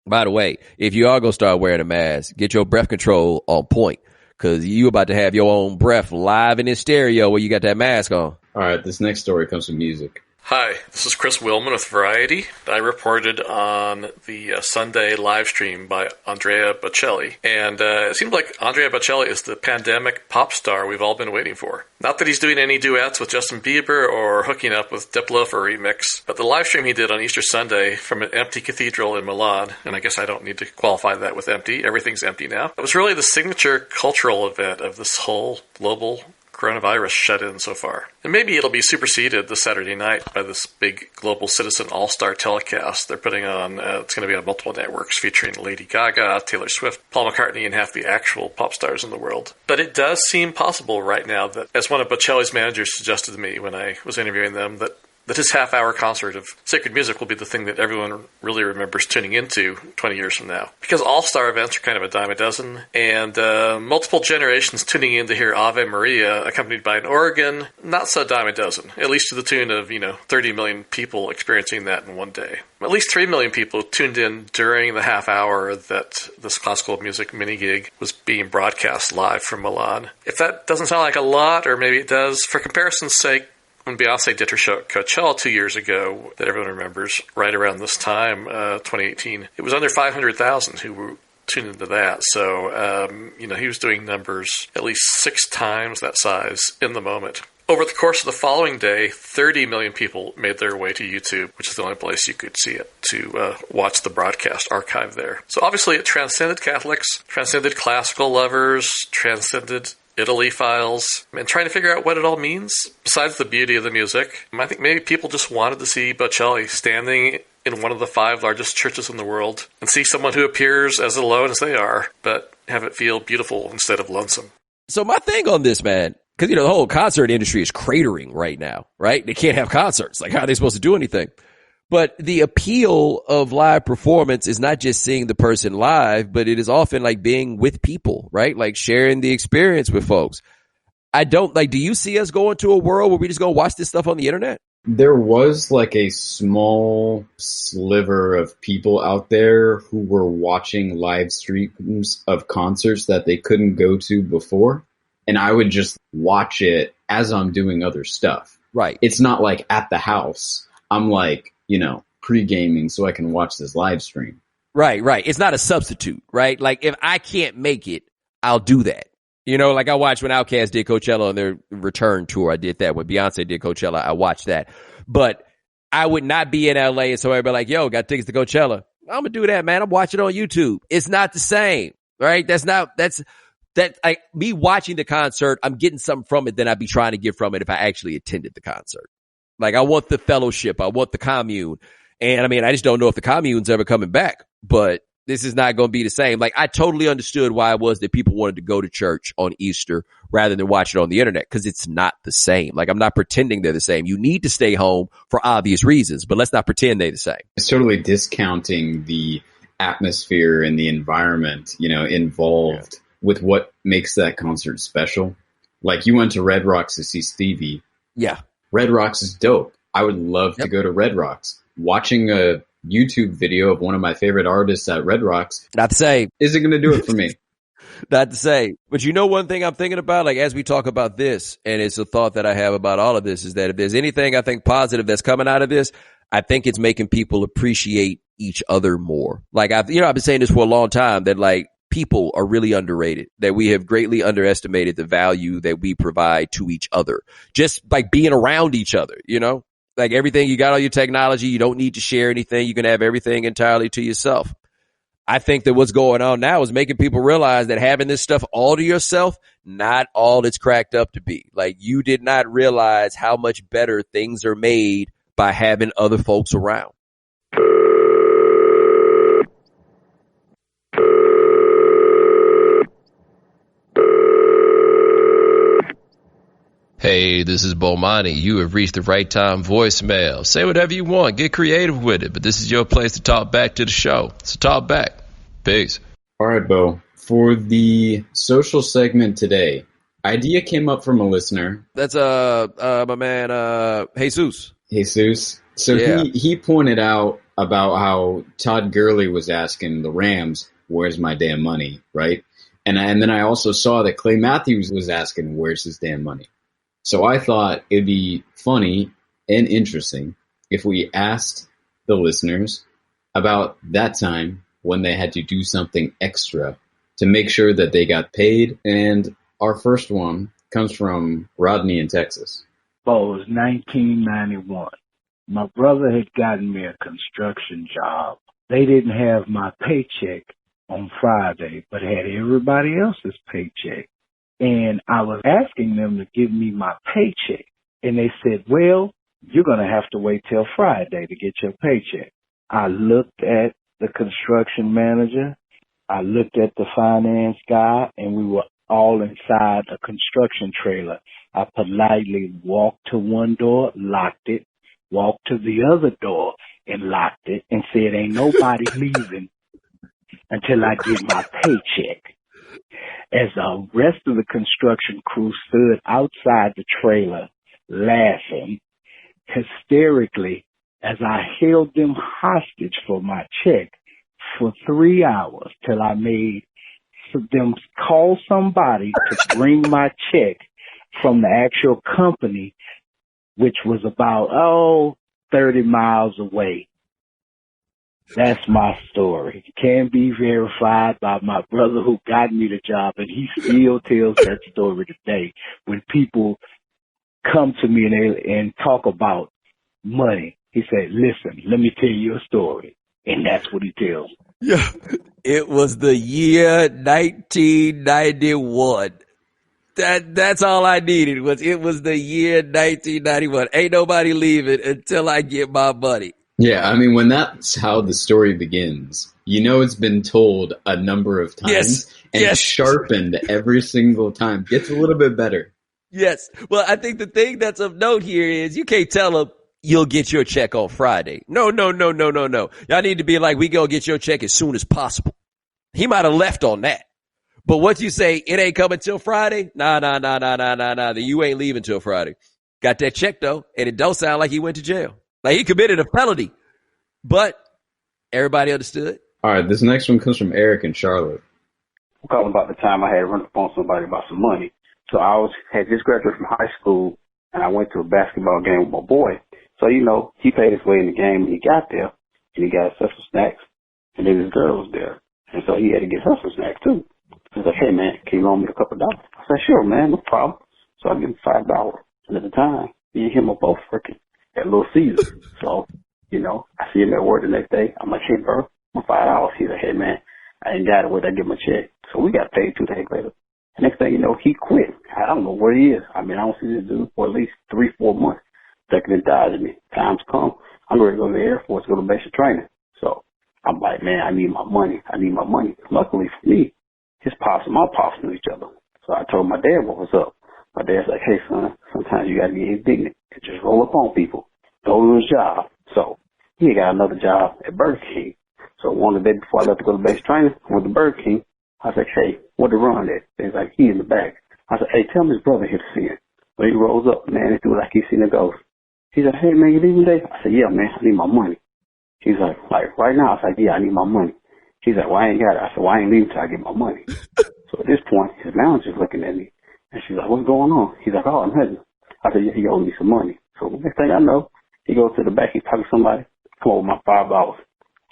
By the way, if you are going to start wearing a mask, get your breath control on point because you about to have your own breath live in this stereo where you got that mask on. All right, this next story comes from music. Hi, this is Chris Willman with Variety. I reported on the Sunday live stream by Andrea Bocelli. And it seems like Andrea Bocelli is the pandemic pop star we've all been waiting for. Not that he's doing any duets with Justin Bieber or hooking up with Diplo for a remix, but the live stream he did on Easter Sunday from an empty cathedral in Milan, and I guess I don't need to qualify that with empty, everything's empty now. It was really the signature cultural event of this whole global coronavirus shut-in so far. And maybe it'll be superseded this Saturday night by this big global citizen all-star telecast they're putting on. It's going to be on multiple networks featuring Lady Gaga, Taylor Swift, Paul McCartney, and half the actual pop stars in the world. But it does seem possible right now that, as one of Bocelli's managers suggested to me when I was interviewing them, that his half-hour concert of sacred music will be the thing that everyone really remembers tuning into 20 years from now. Because all-star events are kind of a dime a dozen, and multiple generations tuning in to hear Ave Maria accompanied by an organ, not so dime a dozen, at least to the tune of, 30 million people experiencing that in one day. At least 3 million people tuned in during the half hour that this classical music mini-gig was being broadcast live from Milan. If that doesn't sound like a lot, or maybe it does, for comparison's sake, when Beyonce did her show at Coachella 2 years ago, that everyone remembers, right around this time, 2018, it was under 500,000 who were tuned into that. So, he was doing numbers at least 6 times that size in the moment. Over the course of the following day, 30 million people made their way to YouTube, which is the only place you could see it, to watch the broadcast archive there. So obviously it transcended Catholics, transcended classical lovers, transcended Italy files, and trying to figure out what it all means, besides the beauty of the music. I think maybe people just wanted to see Bocelli standing in one of the 5 largest churches in the world and see someone who appears as alone as they are, but have it feel beautiful instead of lonesome. So my thing on this, man, because, the whole concert industry is cratering right now, right? They can't have concerts. Like, how are they supposed to do anything? But the appeal of live performance is not just seeing the person live, but it is often like being with people, right? Like sharing the experience with folks. Do you see us going to a world where we just go watch this stuff on the internet? There was like a small sliver of people out there who were watching live streams of concerts that they couldn't go to before. And I would just watch it as I'm doing other stuff. Right. It's not like at the house. I'm like, pre-gaming so I can watch this live stream. Right. It's not a substitute, right? Like, if I can't make it, I'll do that. Like I watched when Outkast did Coachella on their return tour. I did that. When Beyonce did Coachella, I watched that. But I would not be in LA and somebody be like, yo, got tickets to Coachella. I'm going to do that, man. I'm watching it on YouTube. It's not the same, right? Me watching the concert, I'm getting something from it than I'd be trying to get from it if I actually attended the concert. Like, I want the fellowship. I want the commune. And I just don't know if the commune's ever coming back, but this is not going to be the same. Like, I totally understood why it was that people wanted to go to church on Easter rather than watch it on the internet, because it's not the same. Like, I'm not pretending they're the same. You need to stay home for obvious reasons, but let's not pretend they're the same. It's totally discounting the atmosphere and the environment, involved with what makes that concert special. Like, you went to Red Rocks to see Stevie. Yeah. Red Rocks is dope. I would love to go to Red Rocks. Watching a YouTube video of one of my favorite artists at Red Rocks, not the same, isn't going to do it for me. Not to say, but one thing I'm thinking about, like, as we talk about this, and it's a thought that I have about all of this, is that if there's anything I think positive that's coming out of this, I think it's making people appreciate each other more. Like, I've been saying this for a long time, that like, people are really underrated, that we have greatly underestimated the value that we provide to each other. Just like being around each other, like everything, you got all your technology. You don't need to share anything. You can have everything entirely to yourself. I think that what's going on now is making people realize that having this stuff all to yourself, not all it's cracked up to be. Like, you did not realize how much better things are made by having other folks around. Hey, this is Bomani. You have reached the right time voicemail. Say whatever you want. Get creative with it. But this is your place to talk back to the show. So talk back. Peace. All right, Bo. For the social segment today, idea came up from a listener. That's my man Jesus. So yeah. he pointed out about how Todd Gurley was asking the Rams, "Where's my damn money?" Right? And then I also saw that Clay Matthews was asking, "Where's his damn money?" So I thought it'd be funny and interesting if we asked the listeners about that time when they had to do something extra to make sure that they got paid. And our first one comes from Rodney in Texas. Oh, it was 1991. My brother had gotten me a construction job. They didn't have my paycheck on Friday, but had everybody else's paycheck. And I was asking them to give me my paycheck. And they said, well, you're going to have to wait till Friday to get your paycheck. I looked at the construction manager. I looked at the finance guy, and we were all inside a construction trailer. I politely walked to one door, locked it, walked to the other door and locked it, and said, ain't nobody leaving until I get my paycheck. As the rest of the construction crew stood outside the trailer laughing hysterically as I held them hostage for my check for 3 hours till I made them call somebody to bring my check from the actual company, which was about, 30 miles away. That's my story. It can be verified by my brother who got me the job, and he still tells that story today. When people come to me and talk about money, he said, listen, let me tell you a story. And that's what he tells. Yeah. It was the year 1991. That's all I needed it was the year 1991. Ain't nobody leaving until I get my money. Yeah, I mean, when that's how the story begins, you know it's been told a number of times and sharpened every single time. Gets a little bit better. Yes. Well, I think the thing that's of note here is you can't tell them you'll get your check on Friday. No. Y'all need to be like, we go get your check as soon as possible. He might have left on that. But once you say it ain't coming till Friday, nah, then you ain't leaving till Friday. Got that check though, and it don't sound like he went to jail. Like he committed a felony, but everybody understood. All right, this next one comes from Eric in Charlotte. I'm calling about the time I had run up on somebody about some money. So I had just graduated from high school, and I went to a basketball game with my boy. So, he paid his way in the game, and he got there, and he got himself some snacks, and then his girl was there. And so he had to get her some snacks, too. He's like, hey, man, can you loan me a couple of dollars? I said, sure, man, no problem. So I give him $5. And at the time, me and him were both working at Little Caesars. So, I see him at work the next day. I'm like, hey, bro, my $5. He's like, hey, man, I ain't got it. Where'd I get my check? So we got paid 2 days later. The next thing you know, he quit. I don't know where he is. I mean, I don't see this dude for at least 3-4 months. Second and dodging me. Times come. I'm ready to go to the Air Force, go to basic training. So I'm like, man, I need my money. Luckily for me, his pops and my pops knew each other. So I told my dad what was up. My dad's like, hey, son, sometimes you got to get indignant and just roll up on people. Go to his job. So he got another job at Burger King. So one day before I left to go to basic training, I went to Burger King. I was like, hey, what the run at? He's like, he in the back. I said, hey, tell him his brother here to see him. When he rolls up, man, it was like he's seen a ghost. He said, hey, man, you leaving today? I said, yeah, man, I need my money. He's like right now? I was like, yeah, I need my money. He's like, well, I ain't got it. I said, well, I ain't leaving till I get my money. So at this point, his manager's looking at me, and she's like, what's going on? He's like, oh, I'm heading. I said, yeah, he owes me some money. So the next thing I know, he goes to the back, he's talking to somebody, come over my $5.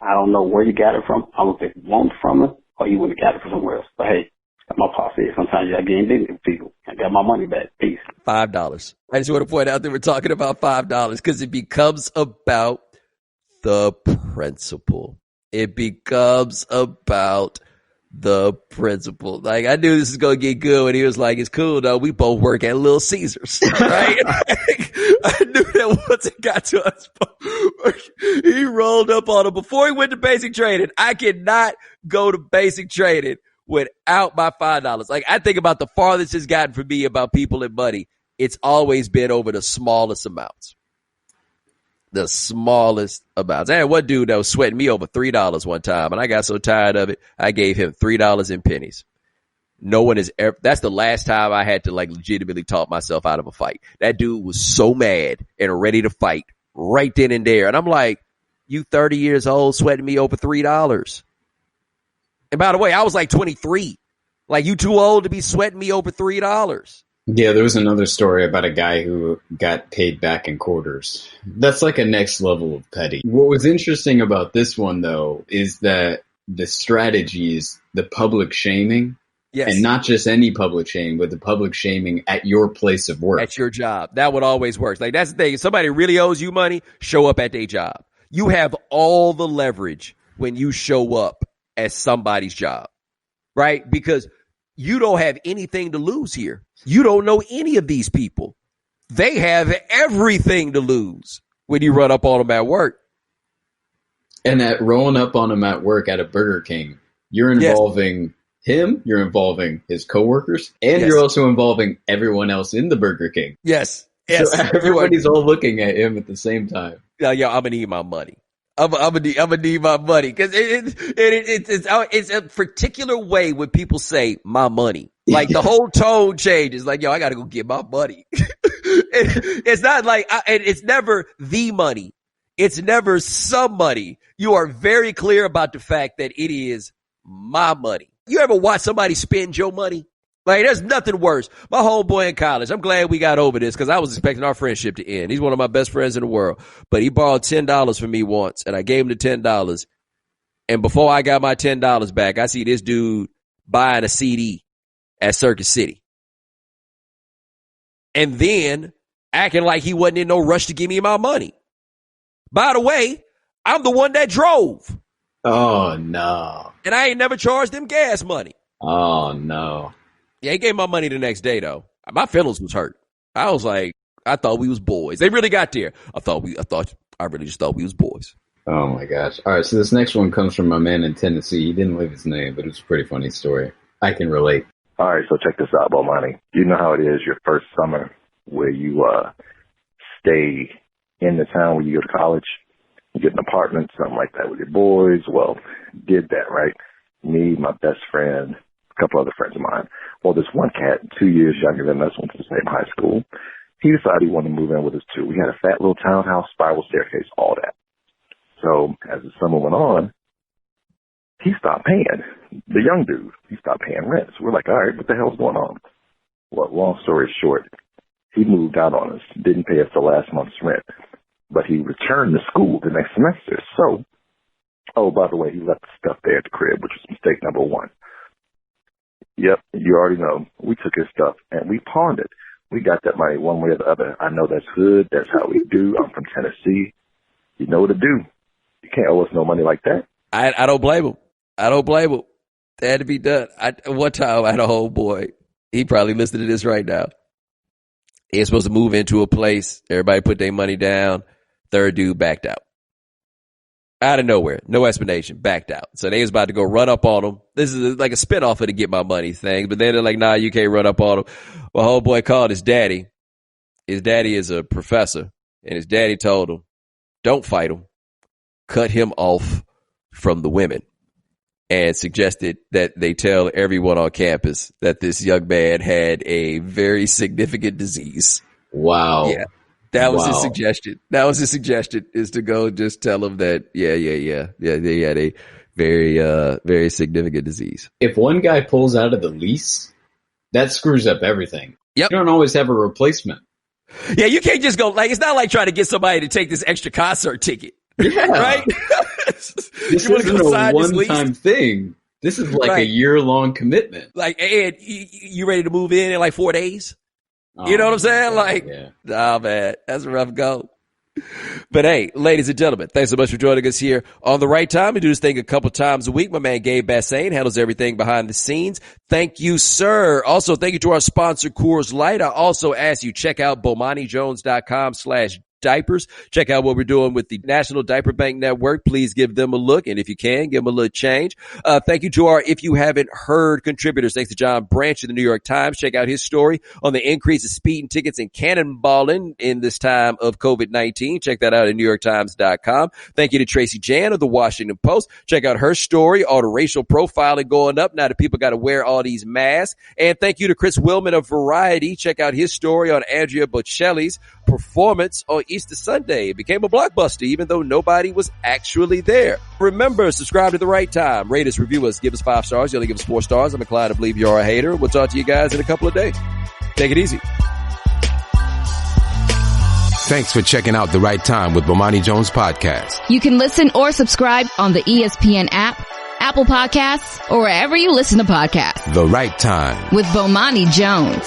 I don't know where he got it from. I don't know if he loaned from him, or he would have got it from somewhere else. But hey, like my pop said, sometimes you got to get indignant with people. I got my money back. Peace. $5. I just want to point out that we're talking about $5 because it becomes about the principle. It becomes about the principle. Like, I knew this was going to get good when he was like, it's cool though. We both work at Little Caesars, right? I knew that once it got to us, he rolled up on him before he went to basic training. I cannot go to basic training without my $5. Like, I think about the farthest it's gotten for me about people and money. It's always been over the smallest amounts. The smallest amounts. I had one dude that was sweating me over $3 one time, and I got so tired of it, I gave him $3 in pennies. No one is ever, that's the last time I had to like legitimately talk myself out of a fight. That dude was so mad and ready to fight right then and there. And I'm like, you 30 years old sweating me over $3. And by the way, I was like 23. Like, you too old to be sweating me over $3. Yeah, there was another story about a guy who got paid back in quarters. That's like a next level of petty. What was interesting about this one, though, is that the strategy is the public shaming. Yes. And not just any public shaming, but the public shaming at your place of work. At your job. That would always work. Like, that's the thing. If somebody really owes you money, show up at their job. You have all the leverage when you show up at somebody's job, right? Because you don't have anything to lose here. You don't know any of these people. They have everything to lose when you run up on them at work. And at rolling up on him at work at a Burger King, you're involving him, you're involving his coworkers, and you're also involving everyone else in the Burger King. Yes. So everybody's all looking at him at the same time. Yeah, I'm gonna need my money. I'm gonna need my money because it's a particular way when people say my money. Like the whole tone changes. Like, yo, I gotta go get my money. It's not like, and it's never the money. It's never some money. You are very clear about the fact that it is my money. You ever watch somebody spend your money? Like, there's nothing worse. My homeboy in college, I'm glad we got over this because I was expecting our friendship to end. He's one of my best friends in the world. But he borrowed $10 from me once, and I gave him the $10. And before I got my $10 back, I see this dude buying a CD at Circus City. And then acting like he wasn't in no rush to give me my money. By the way, I'm the one that drove. Oh, no. And I ain't never charged him gas money. Oh, no. Yeah, he gave my money the next day, though. My feelings was hurt. I was like, I thought we was boys. They really got there. I really just thought we was boys. Oh, my gosh. All right, so this next one comes from my man in Tennessee. He didn't leave his name, but it was a pretty funny story. I can relate. All right, so check this out, Bomani. You know how it is your first summer where you stay in the town where you go to college? You get an apartment, something like that with your boys. Well, did that, right? Me, my best friend, a couple other friends of mine. Well, this one cat, 2 years younger than us, went to the same high school. He decided he wanted to move in with us too. We had a fat little townhouse, spiral staircase, all that. So as the summer went on, he stopped paying. The young dude, he stopped paying rent. So we're like, all right, what the hell's going on? Well, long story short, he moved out on us, didn't pay us the last month's rent, but he returned to school the next semester. So, oh, by the way, he left the stuff there at the crib, which was mistake number one. Yep, you already know. We took his stuff and we pawned it. We got that money one way or the other. I know that's hood. That's how we do. I'm from Tennessee. You know what to do. You can't owe us no money like that. I don't blame him. I don't blame him. That had to be done. One time I had a homeboy. He probably listening to this right now. He was supposed to move into a place. Everybody put their money down. Third dude backed out. Out of nowhere. No explanation. Backed out. So they was about to go run up on him. This is like a spinoff of the Get My Money thing. But then they're like, nah, you can't run up on him. Well, homeboy called his daddy. His daddy is a professor. And his daddy told him, don't fight him. Cut him off from the women. And suggested that they tell everyone on campus that this young man had a very significant disease. Wow. Yeah. That was his suggestion. That was his suggestion, is to go just tell him that, they had a very, very significant disease. If one guy pulls out of the lease, that screws up everything. Yep. You don't always have a replacement. Yeah, you can't just go, like, it's not like trying to get somebody to take this extra concert ticket. Yeah. Right? This isn't a one-time thing. This is like a year-long commitment. Like, Ed, you ready to move in like 4 days? You know what I'm saying? Like, nah, man, that's a rough go. But hey, ladies and gentlemen, thanks so much for joining us here on The Right Time. We do this thing a couple times a week. My man Gabe Bassain handles everything behind the scenes. Thank you, sir. Also, thank you to our sponsor, Coors Light. I also ask you, check out BomaniJones.com/diapers. Check out what we're doing with the National Diaper Bank Network. Please give them a look. And if you can, give them a little change. Thank you to our If You Haven't Heard contributors. Thanks to John Branch of the New York Times. Check out his story on the increase of speeding tickets and cannonballing in this time of COVID-19. Check that out at NewYorkTimes.com. Thank you to Tracy Jan of the Washington Post. Check out her story, all the racial profiling going up now that people got to wear all these masks. And thank you to Chris Willman of Variety. Check out his story on Andrea Bocelli's performance on Easter Sunday. It became a blockbuster, even though nobody was actually there. Remember, subscribe to The Right Time. Rate us, review us, give us 5 stars. You only give us 4 stars. I'm inclined to believe you're a hater. We'll talk to you guys in a couple of days. Take it easy. Thanks for checking out The Right Time with Bomani Jones Podcast. You can listen or subscribe on the ESPN app, Apple Podcasts, or wherever you listen to podcasts. The Right Time with Bomani Jones.